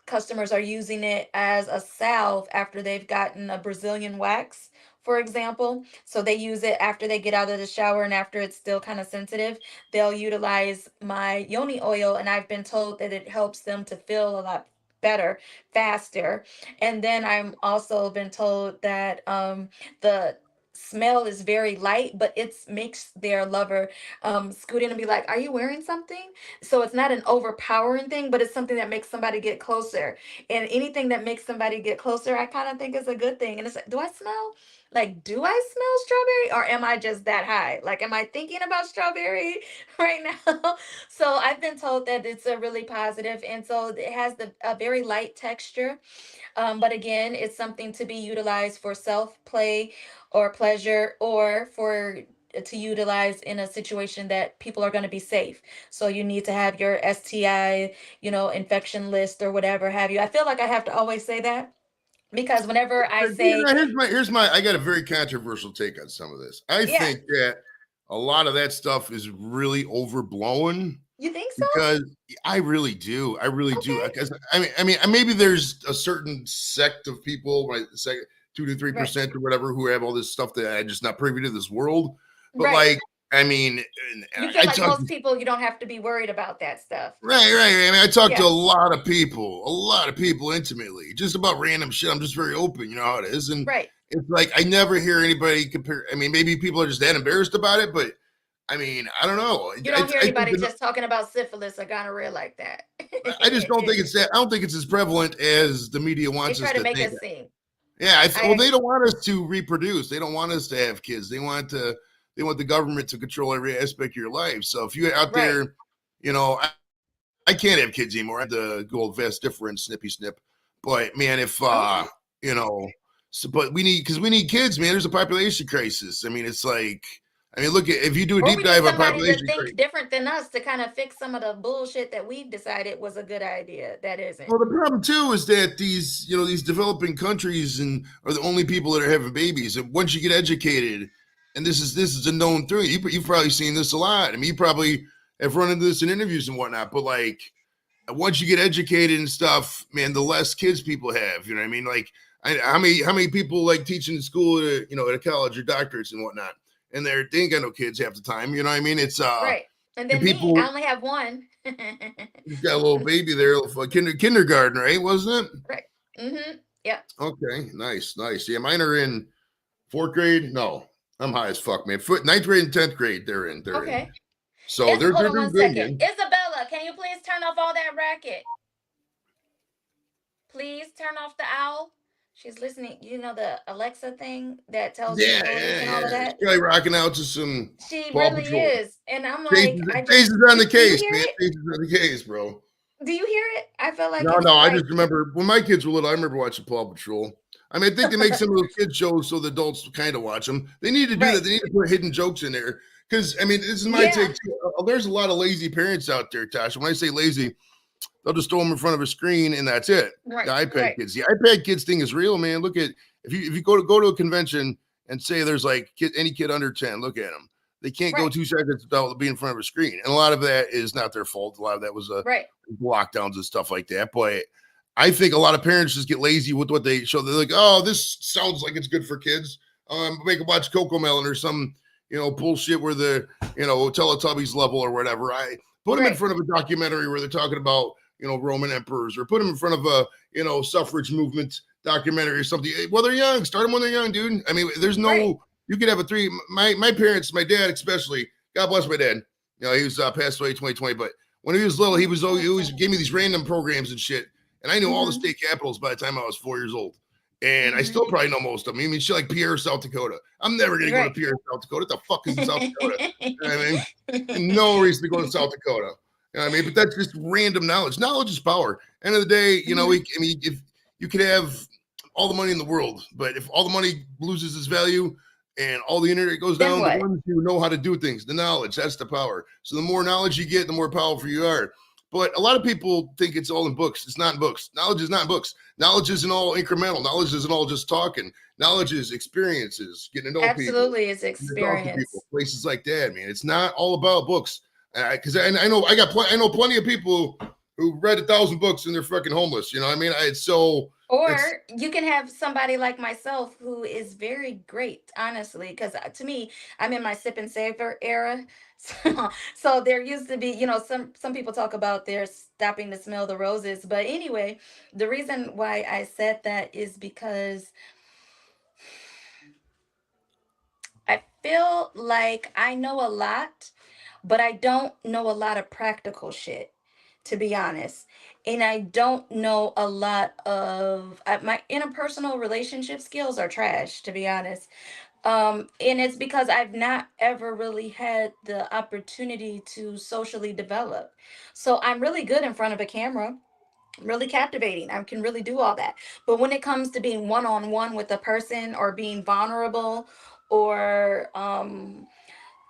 customers are using it as a salve after they've gotten a Brazilian wax, for example. So they use it after they get out of the shower and after it's still kind of sensitive. They'll utilize my yoni oil, and I've been told that it helps them to feel a lot better faster. And then I'm also been told that the smell is very light, but it makes their lover scoot in and be like, "Are you wearing something?" So it's not an overpowering thing, but it's something that makes somebody get closer. And anything that makes somebody get closer, I kind of think is a good thing. And it's like, do I smell strawberry, or am I just that high? Like, am I thinking about strawberry right now? So I've been told that it's a really positive, and so it has a very light texture. But again, it's something to be utilized for self play or pleasure, or for to utilize in a situation that people are going to be safe. So you need to have your STI, infection list or whatever have you. I feel like I have to always say that, because whenever I say, Here's my I got a very controversial take on some of this. I yeah, think that a lot of that stuff is really overblown you think so? because I really do. I really do. Okay. Because I mean, maybe there's a certain sect of people, right, 2 to Right. 3% or whatever, who have all this stuff that I'm just not privy to this world. But Right. like, I mean, You feel I like talk most people, you don't have to be worried about that stuff. right. I mean, I talk to Yeah. a lot of people intimately, just about random shit. I'm just very open, you know how it is, and Right. it's like I never hear anybody compare. I mean, maybe people are just that embarrassed about it, but I mean, I don't know. You don't hear I think anybody just talking about syphilis or gonorrhea like that. I just don't think it's that. I don't think it's as prevalent as the media They wants us try to to make think. us sing. Yeah, I well, they agree. don't want us to reproduce. They don't want us to have kids. They want the government to control every aspect of your life. So if you're out Right. there, you know, I can't have kids anymore. I have the good old vest difference, snippy snip. But man, if Okay. you know, but we need kids, man. There's a population crisis. I mean, it's like, I mean, look at if you do a Or deep we need dive on somebody to population think crisis. different than us to kind of fix some of the bullshit that we've decided was a good idea. That isn't. Well, the problem too is that these developing countries and are the only people that are having babies. And once you get educated, and this is a known thing, you've probably seen this a lot. I mean, you probably have run into this in interviews and whatnot. But like, once you get educated and stuff, man, the less kids people have. You know what I mean? Like, how many people like teaching in school at at a college or doctorates and whatnot, and they ain't got no kids half the time. You know what I mean? It's Right. And and then me, I people only have one. just got a little baby there, little kindergarten, right? Wasn't it? Right. Mm-hmm. Yep. Okay, nice. Yeah, mine are in fourth grade. No, I'm high as fuck, man. Ninth grade and 10th grade, they're in. They're in. Okay. So they're Hold they're on doing one good second. again. Isabella, can you please turn off all that racket? Please turn off the owl. She's listening. You know the Alexa thing that tells you movies and all of Yeah. She's that? probably rocking out to some She Paw really Patrol. is. And I'm Chase like, is, Chase is on the do you case, hear man. it? Chase is on the case, bro. Do you hear it? I feel like No, it's I like, just remember when my kids were little. I remember watching Paw Patrol. I mean, I think they make some of those kids shows so the adults kind of watch them. They need to do that. right. They need to put hidden jokes in there because I mean, this is my Yeah. take too. There's a lot of lazy parents out there, Tasha. When I say lazy, they'll just throw them in front of a screen and that's it. The Right. iPad Right. kids. The iPad kids thing is real, man. Look at if you go to a convention and say there's like any kid under 10, look at them. They can't go Right. 2 seconds without being in front of a screen. And a lot of that is not their fault. A lot of that was Right. lockdowns and stuff like that. But I think a lot of parents just get lazy with what they show. They're like, oh, this sounds like it's good for kids. Make them watch Coco Melon or some, bullshit where the, Teletubbies level or whatever. I put them in Right. front of a documentary where they're talking about, Roman emperors, or put them in front of a, suffrage movement documentary or something. Well, they're young. Start them when they're young, dude. I mean, there's Right. no, you could have a three. My parents, my dad especially, God bless my dad. He was passed away 2020, but when he was little, he always gave me these random programs and shit. And I knew all the Mm-hmm. state capitals by the time I was 4 years old. And I still Hmm. probably know most of them. I mean, shit like Pierre, South Dakota. I'm never going to go to Right. Pierre, South Dakota. What the fuck is in South Dakota? You know what I mean? No reason to go to South Dakota. You know what I mean? But that's just random knowledge. Knowledge is power. End of the day, you know, Hmm. I mean, if you could have all the money in the world, but if all the money loses its value and all the internet goes Then down, the what? ones who know how to do things, the knowledge, that's the power. So the more knowledge you get, the more powerful you are. But a lot of people think it's all in books. It's not in books. Knowledge is not in books. Knowledge isn't all incremental. Knowledge isn't all just talking. Knowledge is experiences, getting to know people, Absolutely, it's to talk to people, experience. places like that, man. It's not all about books. Because I know I know plenty of people who read 1,000 books and they're fucking homeless. You know what I mean? It's Or you can have somebody like myself who is very great, honestly, because to me, I'm in my sip and savor era. So there used to be, some people talk about they're stopping to smell the roses. But anyway, the reason why I said that is because I feel like I know a lot, but I don't know a lot of practical shit, to be honest. And I don't know a lot of my interpersonal relationship skills are trash, to be honest. And it's because I've not ever really had the opportunity to socially develop. So I'm really good in front of a camera, really captivating. I can really do all that. But when it comes to being one on one with a person or being vulnerable or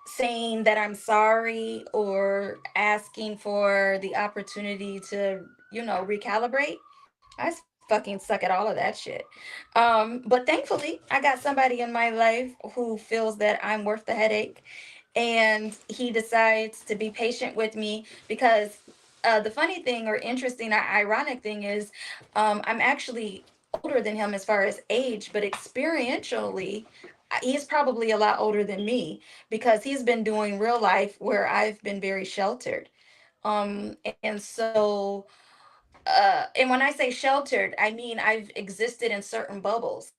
saying that I'm sorry or asking for the opportunity to, recalibrate, I fucking suck at all of that shit. But thankfully, I got somebody in my life who feels that I'm worth the headache, and he decides to be patient with me because the funny thing or interesting, ironic thing is, I'm actually older than him as far as age, but experientially, he's probably a lot older than me because he's been doing real life where I've been very sheltered. And when I say sheltered, I mean I've existed in certain bubbles.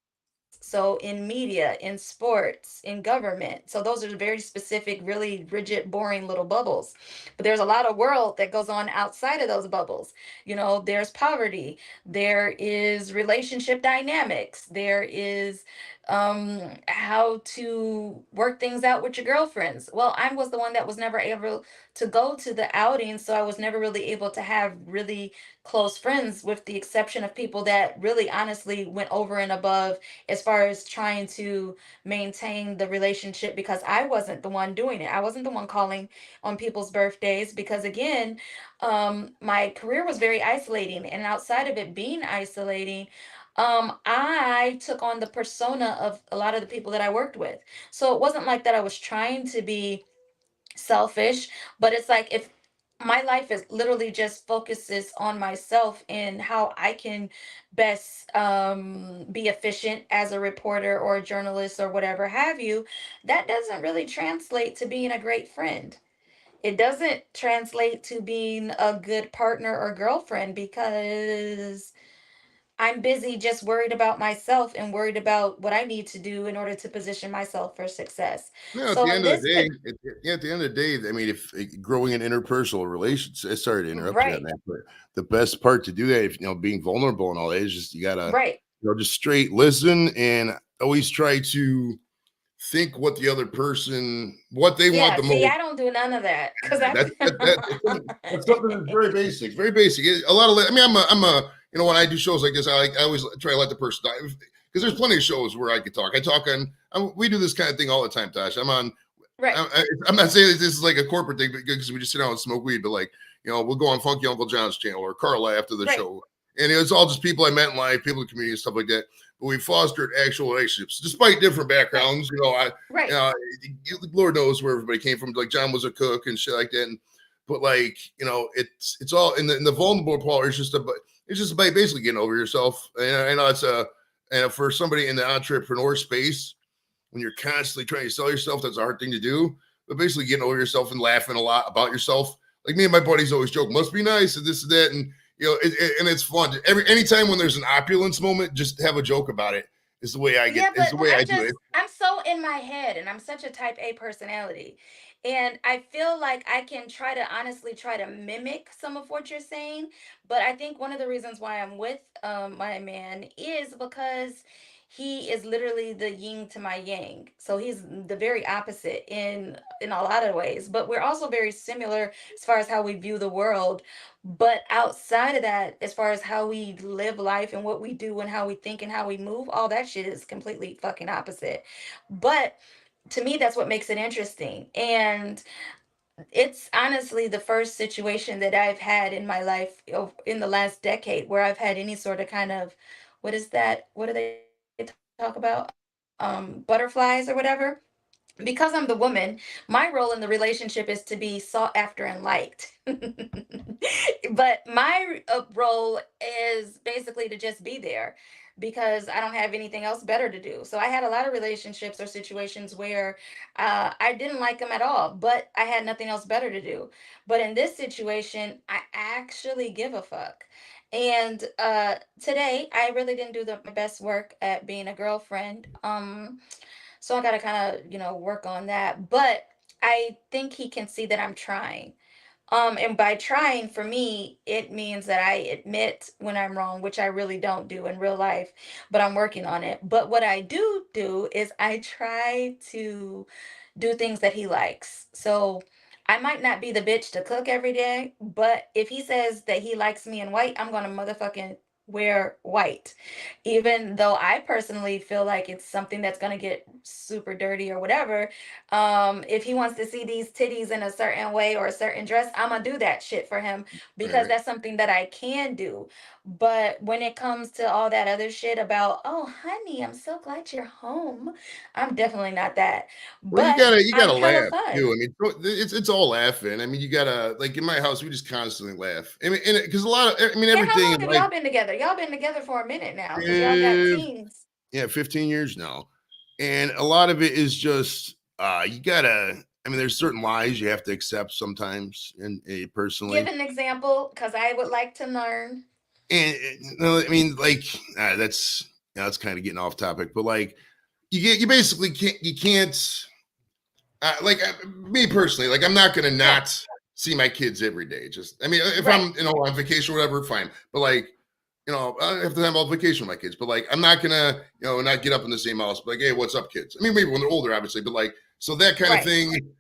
So in media, in sports, in government. So those are very specific, really rigid, boring little bubbles. But there's a lot of world that goes on outside of those bubbles. There's poverty, there is relationship dynamics, there is how to work things out with your girlfriends. Well, I was the one that was never able to go to the outing, so I was never really able to have really close friends, with the exception of people that really honestly went over and above as far as trying to maintain the relationship, because I wasn't the one doing it. I wasn't the one calling on people's birthdays because, again, my career was very isolating. And outside of it being isolating, I took on the persona of a lot of the people that I worked with. So it wasn't like that I was trying to be selfish, but it's like if my life is literally just focuses on myself and how I can best be efficient as a reporter or a journalist or whatever have you, that doesn't really translate to being a great friend. It doesn't translate to being a good partner or girlfriend because I'm busy just worried about myself and worried about what I need to do in order to position myself for success. No, at So the in end of the this, day, at the end of the day, I mean, if growing in interpersonal relations, sorry to interrupt you on right, that, but the best part to do that, if being vulnerable and all that, is just you gotta, right. just straight listen and always try to think what the other person, what they want Yeah, the see, most. I don't do none of that because Yeah, I that's something that's very basic, very basic. A lot of, I mean, I'm a, when I do shows like this, I always try to let the person die because there's plenty of shows where I could talk. I talk on, we do this kind of thing all the time, Tosh. right, I'm not saying that this is like a corporate thing because we just sit down and smoke weed, but like, we'll go on Funky Uncle John's channel or Carla after the right, show. And it's all just people I met in life, people in the community and stuff like that. But we fostered actual relationships despite different right, backgrounds. right. Uh, Lord knows where everybody came from. Like John was a cook and shit like that. But like, it's all in the vulnerable part. It's just about basically getting over yourself. And I know and for somebody in the entrepreneur space, when you're constantly trying to sell yourself, that's a hard thing to do. But basically getting over yourself and laughing a lot about yourself. Like me and my buddies always joke, must be nice and this and that. And, and it's fun. Anytime when there's an opulence moment, just have a joke about it. Is the way I Yeah, is but the way I do it. I'm so in my head and I'm such a type A personality. And I feel like I can try to honestly try to mimic some of what you're saying, but I think one of the reasons why I'm with my man is because he is literally the yin to my yang. So he's the very opposite in a lot of ways, but we're also very similar as far as how we view the world. But outside of that, as far as how we live life and what we do and how we think and how we move, all that shit is completely fucking opposite. But to me, that's what makes it interesting. And it's honestly the first situation that I've had in my life in the last decade where I've had any sort of kind of, what is that? What do they talk about? Butterflies or whatever. Because I'm the woman, my role in the relationship is to be sought after and liked. But my role is basically to just be there because I don't have anything else better to do. So I had a lot of relationships or situations where I didn't like them at all, but I had nothing else better to do. But in this situation, I actually give a fuck. And today, I really didn't do my best work at being a girlfriend. So I got to kind of, work on that. But I think he can see that I'm trying. And by trying, for me, it means that I admit when I'm wrong, which I really don't do in real life, but I'm working on it. But what I do is I try to do things that he likes. So I might not be the bitch to cook every day, but if he says that he likes me in white, I'm gonna motherfucking wear white. Even though I personally feel like it's something that's gonna get super dirty or whatever. If he wants to see these titties in a certain way or a certain dress, I'm gonna do that shit for him because Right. that's something that I can do. But when it comes to all that other shit about, oh honey, I'm so glad you're home, I'm definitely not that. Well, you But gotta you I'm gotta hella laugh too. fun. I mean, it's all laughing. I mean, you gotta like in my house, we just constantly laugh. I mean, because a lot of I mean, And how everything long in have life. y'all been together? Y'all been together for a minute now because y'all got eh, teens. yeah, 15 years now, and a lot of it is just you gotta. I mean, there's certain lies you have to accept sometimes, and Give personally, an example because I would like to learn. and no, I mean, like that's kind of getting off topic, but like you basically can't. Like me personally, like I'm not gonna Yeah, not see my kids every day. Just I mean, if right, I'm on vacation or whatever, fine. But like I have to have all vacation with my kids. But like I'm not gonna not get up in the same house. But like, hey, what's up, kids? I mean, maybe when they're older, obviously. But like, so that kind of right, thing,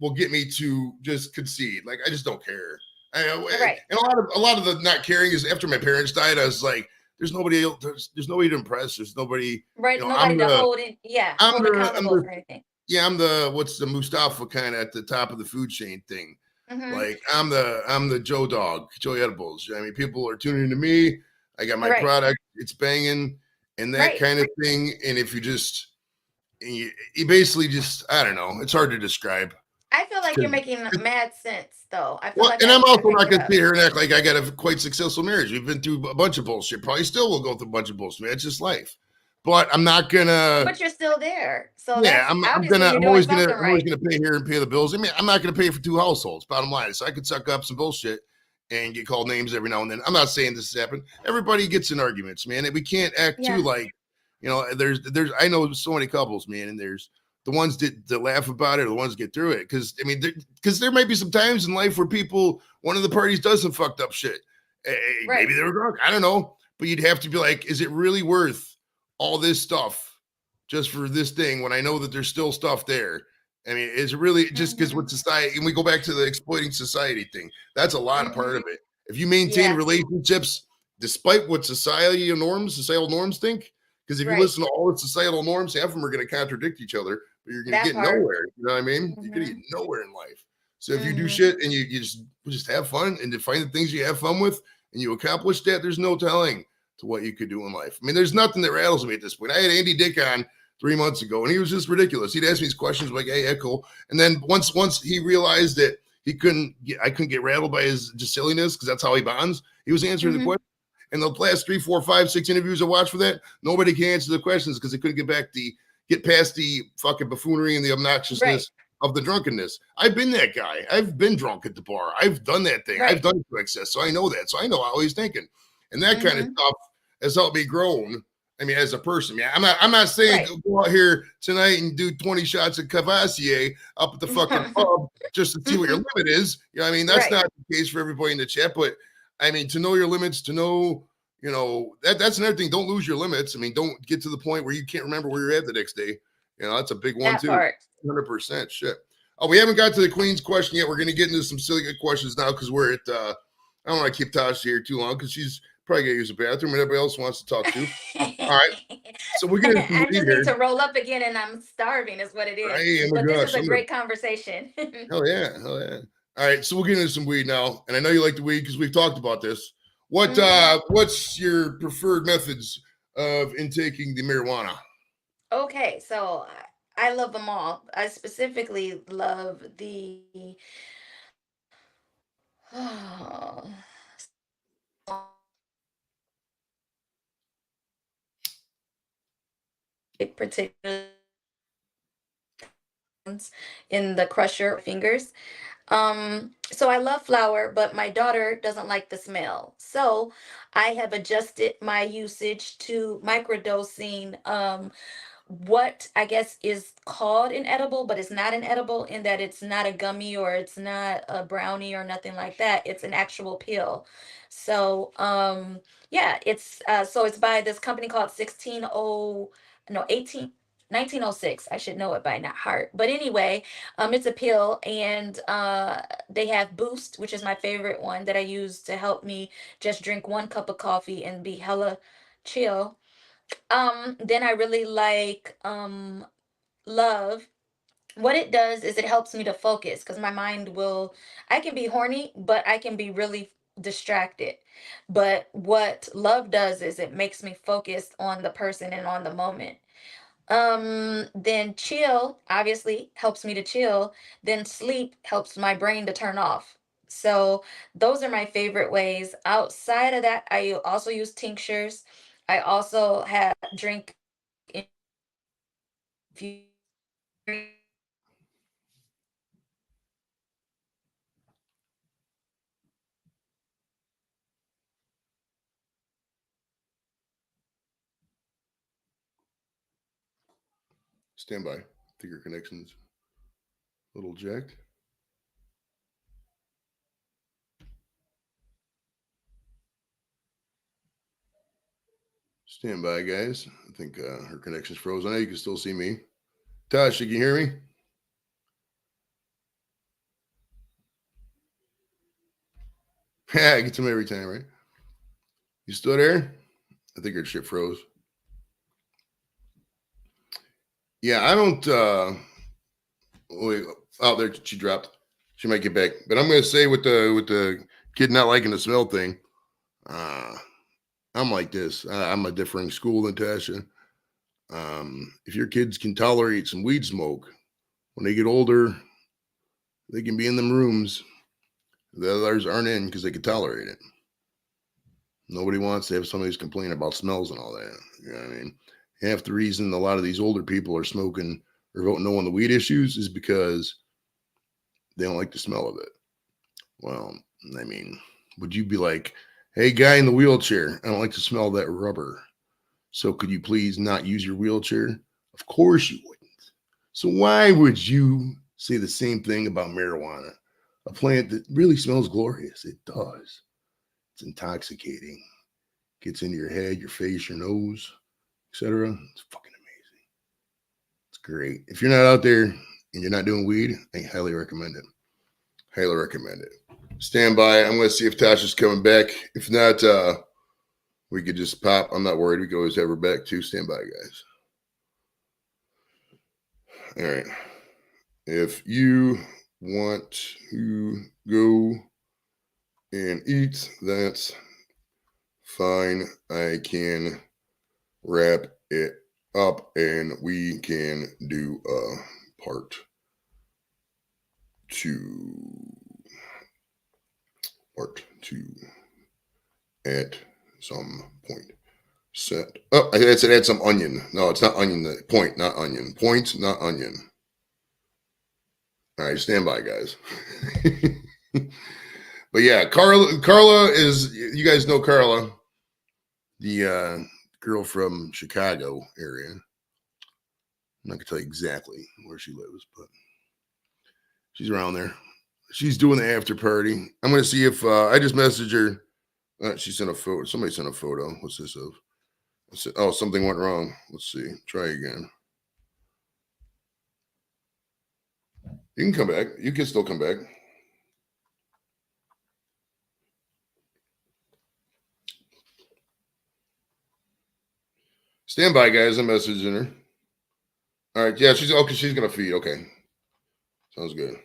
will get me to just concede. Like I just don't care. right, And a lot of the not caring is after my parents died. I was like, there's nobody else. There's nobody to impress. There's nobody. right. I'm Nobody to the hold it, yeah, I'm hold the I'm accountable the for anything. yeah, I'm the what's the Mustafa kind of at the top of the food chain thing. Mm-hmm. Like I'm the Joe Dog, Joe Edibles. I mean, people are tuning to me. I got my Right, product, it's banging, and that right. kind of thing. And if you basically just I don't know, it's hard to describe. I feel like you're 'Cause- making mad sense, though. I feel Well, like and I I'm need to also pick not it going to up. sit here and act like I got a quite successful marriage. We've been through a bunch of bullshit. Probably still will go through a bunch of bullshit. Man. It's just life. But I'm not gonna. But you're still there. So Yeah, that's obviously you're doing something I'm always right. gonna pay here and pay the bills. I mean, I'm not gonna pay for two households. Bottom line, so I could suck up some bullshit and get called names every now and then. I'm not saying this has happened. Everybody gets in arguments, man, and we can't act too Yeah. like there's I know so many couples, man, and there's the ones that laugh about it, or the ones that get through it. Because I mean, because there might be some times in life where one of the parties does some fucked up shit. Right. Maybe they were drunk. I don't know, but you'd have to be like, is it really worth all this stuff? Just for this thing when I know that there's still stuff there. I mean, it's really just because Mm-hmm. with society, and we go back to the exploiting society thing, that's a lot of part Mm-hmm. of it. If you maintain Yeah. relationships despite what societal norms think, because if you Right. listen to all the societal norms, half of them are going to contradict each other, but you're going to That get part. nowhere. You know what I mean? You're going to Mm-hmm. get nowhere in life. So if you do Mm-hmm. shit and you just have fun and define the things you have fun with and you accomplish that, there's no telling to what you could do in life. I mean, there's nothing that rattles me at this point. I had Andy Dick on 3 months ago, and he was just ridiculous. He'd ask me these questions like, "Hey, Echo," and then once he realized that I couldn't get rattled by his just silliness because that's how he bonds. He was answering the Mm-hmm. question. And the last 3, 4, 5, 6 interviews I watched for that, nobody can answer the questions because they couldn't get past the fucking buffoonery and the Right. obnoxiousness of the drunkenness. I've been that guy. I've been drunk at the bar. I've done that thing. I've Right. done it to excess, so I know that. So I know how he's thinking, and that kind of Mm-hmm. stuff has helped me grow I mean, as a person, yeah, I'm not saying Right. go out here tonight and do 20 shots of Cavassier up at the fucking pub just to see what your limit is. You know, I mean, that's Right. not the case for everybody in the chat, but I mean, to know your limits, to know, you know, that's another thing. Don't lose your limits. I mean, don't get to the point where you can't remember where you're at the next day. You know, that's a big one That too. part. 100% shit. Oh, we haven't got to the Queen's question yet. We're going to get into some silly good questions now because we're at, I don't want to keep Tasha here too long because she's probably going to use the bathroom and everybody else wants to talk to. All right. So we're getting some I weed just need here. to roll up again and I'm starving is what it is. Right? Oh my But this gosh. is a great conversation. Hell yeah. Hell yeah. All right. So we'll get into some weed now. And I know you like the weed because we've talked about this. What's your preferred methods of intaking the marijuana? Okay, so I love them all. I specifically love the particular in the crusher fingers. So I love flour, but my daughter doesn't like the smell. So I have adjusted my usage to microdosing what I guess is called an edible, but it's not an edible in that it's not a gummy or it's not a brownie or nothing like that. It's an actual pill. So yeah, it's by this company called 18 1906. I should know it by not heart. But anyway, it's a pill and they have Boost, which is my favorite one that I use to help me just drink one cup of coffee and be hella chill. Then I really like love. What it does is it helps me to focus because my mind will, I can be horny, but I can be really distracted. But what love does is it makes me focused on the person and on the moment. Then chill obviously helps me to chill. Then sleep helps my brain to turn off. So those are my favorite ways. Outside of that, I also use tinctures. I also have drink infusion. Stand by. I think your connection's a little jacked. Stand by, guys. I think her connection's frozen. Now you can still see me. Tasha, can you hear me? Yeah, I get to me every time, right? You still there? I think her shit froze. Yeah, I don't. Wait, oh, there she dropped. She might get back, but I'm gonna say with the kid not liking the smell thing. Uh, I'm like this. I'm a differing school than Tasha. If your kids can tolerate some weed smoke, when they get older, they can be in them rooms. The others aren't in because they can tolerate it. Nobody wants to have somebody who's complaining about smells and all that. You know what I mean? Half the reason a lot of these older people are smoking or voting no on the weed issues is because they don't like the smell of it. Well, I mean, would you be like, hey, guy in the wheelchair, I don't like the smell of that rubber. So could you please not use your wheelchair? Of course you wouldn't. So why would you say the same thing about marijuana? A plant that really smells glorious. It does. It's intoxicating. Gets into your head, your face, your nose, etc. It's fucking amazing. It's great. If you're not out there and you're not doing weed, I highly recommend it. Highly recommend it. Stand by. I'm going to see if Tasha's coming back. If not, we could just pop. I'm not worried. We could always have her back too. Stand by, guys. All right. If you want to go and eat, that's fine. I can wrap it up and we can do a part two. Part two at some point. Set. Oh, I said add some onion. No, it's not onion. The point, not onion. Point, not onion. All right, stand by, guys. But yeah, Carla is. You guys know Carla, the girl from Chicago area. I'm not gonna tell you exactly where she lives, but she's around there. She's doing the after party. I'm gonna see if I just messaged her. She sent a photo. Somebody sent a photo. What's this of? Oh, something went wrong. Let's see. Try again. You can come back. You can still come back. Stand by, guys. I'm messaging her. All right. Yeah, she's okay. She's gonna feed. Okay. Sounds good.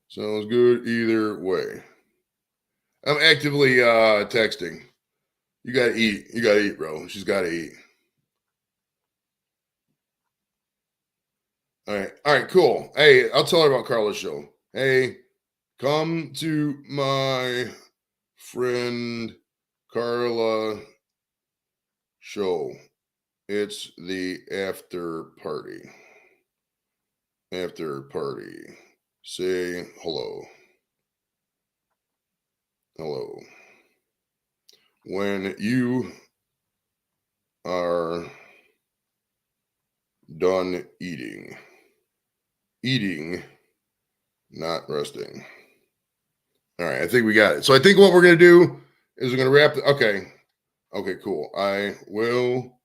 Sounds good either way. I'm actively texting. You gotta eat. You gotta eat, bro. She's gotta eat. All right. All right, cool. Hey, I'll tell her about Carla's show. Hey, come to my friend Carla show. It's the after party. After party. Say hello. Hello. When you are done eating, not resting. All right, I think we got it. So I think what we're going to do is we're going to wrap the, okay, cool. I will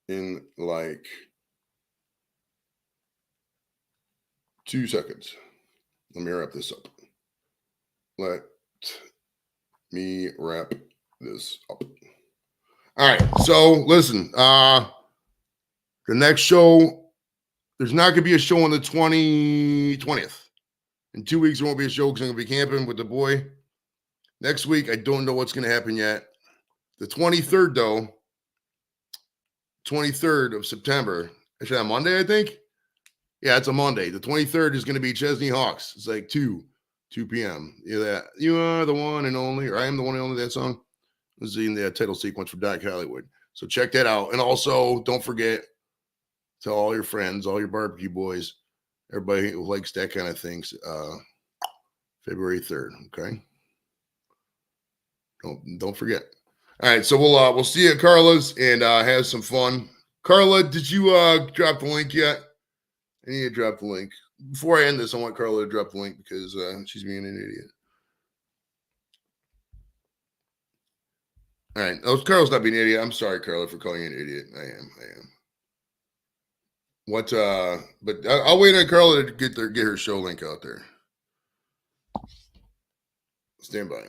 in like 2 seconds. Let me wrap this up. Let me wrap this up. All right, so listen, the next show, there's not going to be a show on the 20th. In 2 weeks, there won't be a show because I'm going to be camping with the boy. Next week, I don't know what's going to happen yet. The 23rd, though, 23rd of September. Actually, on Monday, I think. Yeah, it's a Monday. The 23rd is going to be Chesney Hawks. It's like 2 p.m. Yeah, you are the one and only, or I am the one and only, that song. This is in the title sequence for Doc Hollywood. So check that out. And also, don't forget, tell all your friends, all your barbecue boys, everybody who likes that kind of things, February 3rd, okay? Don't forget. All right, so we'll see you at Carla's and have some fun. Carla, did you drop the link yet? I need to drop the link. Before I end this, I want Carla to drop the link because she's being an idiot. All right. Oh, Carla's not being an idiot. I'm sorry, Carla, for calling you an idiot. I am. What? But I'll wait on Carla to get her show link out there. Stand by.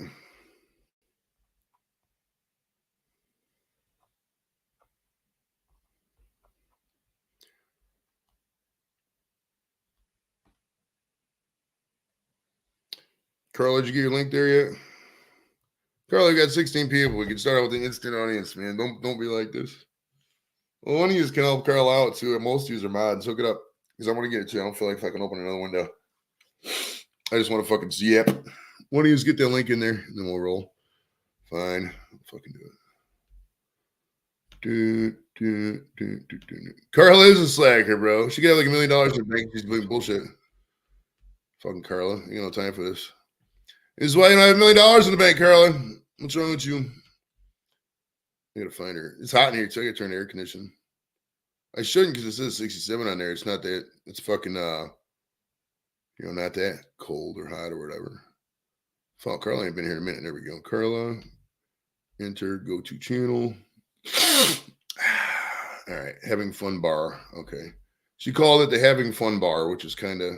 Carla, did you get your link there yet? Carla, we got 16 people. We can start out with an instant audience, man. Don't be like this. Well, one of you can help Carla out too. Most of you are mods. Hook it up because I want to get it too. I don't feel like if I can open another window. I just want to fucking zap. One of you get that link in there, and then we'll roll. Fine. I'll fucking do it. Carla is a slacker, bro. She could have like $1 million in the bank. She's doing bullshit. Fucking Carla. You got no time for this. This is why you don't have $1 million in the bank, Carla. What's wrong with you? I gotta find her. It's hot in here, so I gotta turn the air conditioning. I shouldn't because it says 67 on there. It's not that. It's fucking not that cold or hot or whatever. Fuck, Carla ain't been here in a minute. There we go. Carla, enter, go to channel. All right, having fun bar. Okay, she called it the having fun bar, which is kind of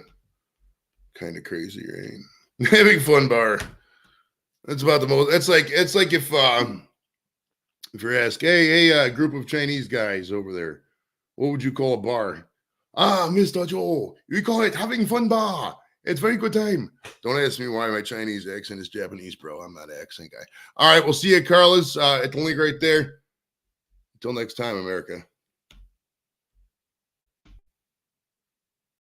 crazy, right? Having fun bar. That's about the most. It's like if you're asked, hey, group of Chinese guys over there, what would you call a bar? Mr. Joe, we call it having fun bar. It's very good time. Don't ask me why my Chinese accent is Japanese, bro. I'm not an accent guy. All right, we'll see you at Carla's at the link right there. Until next time, America.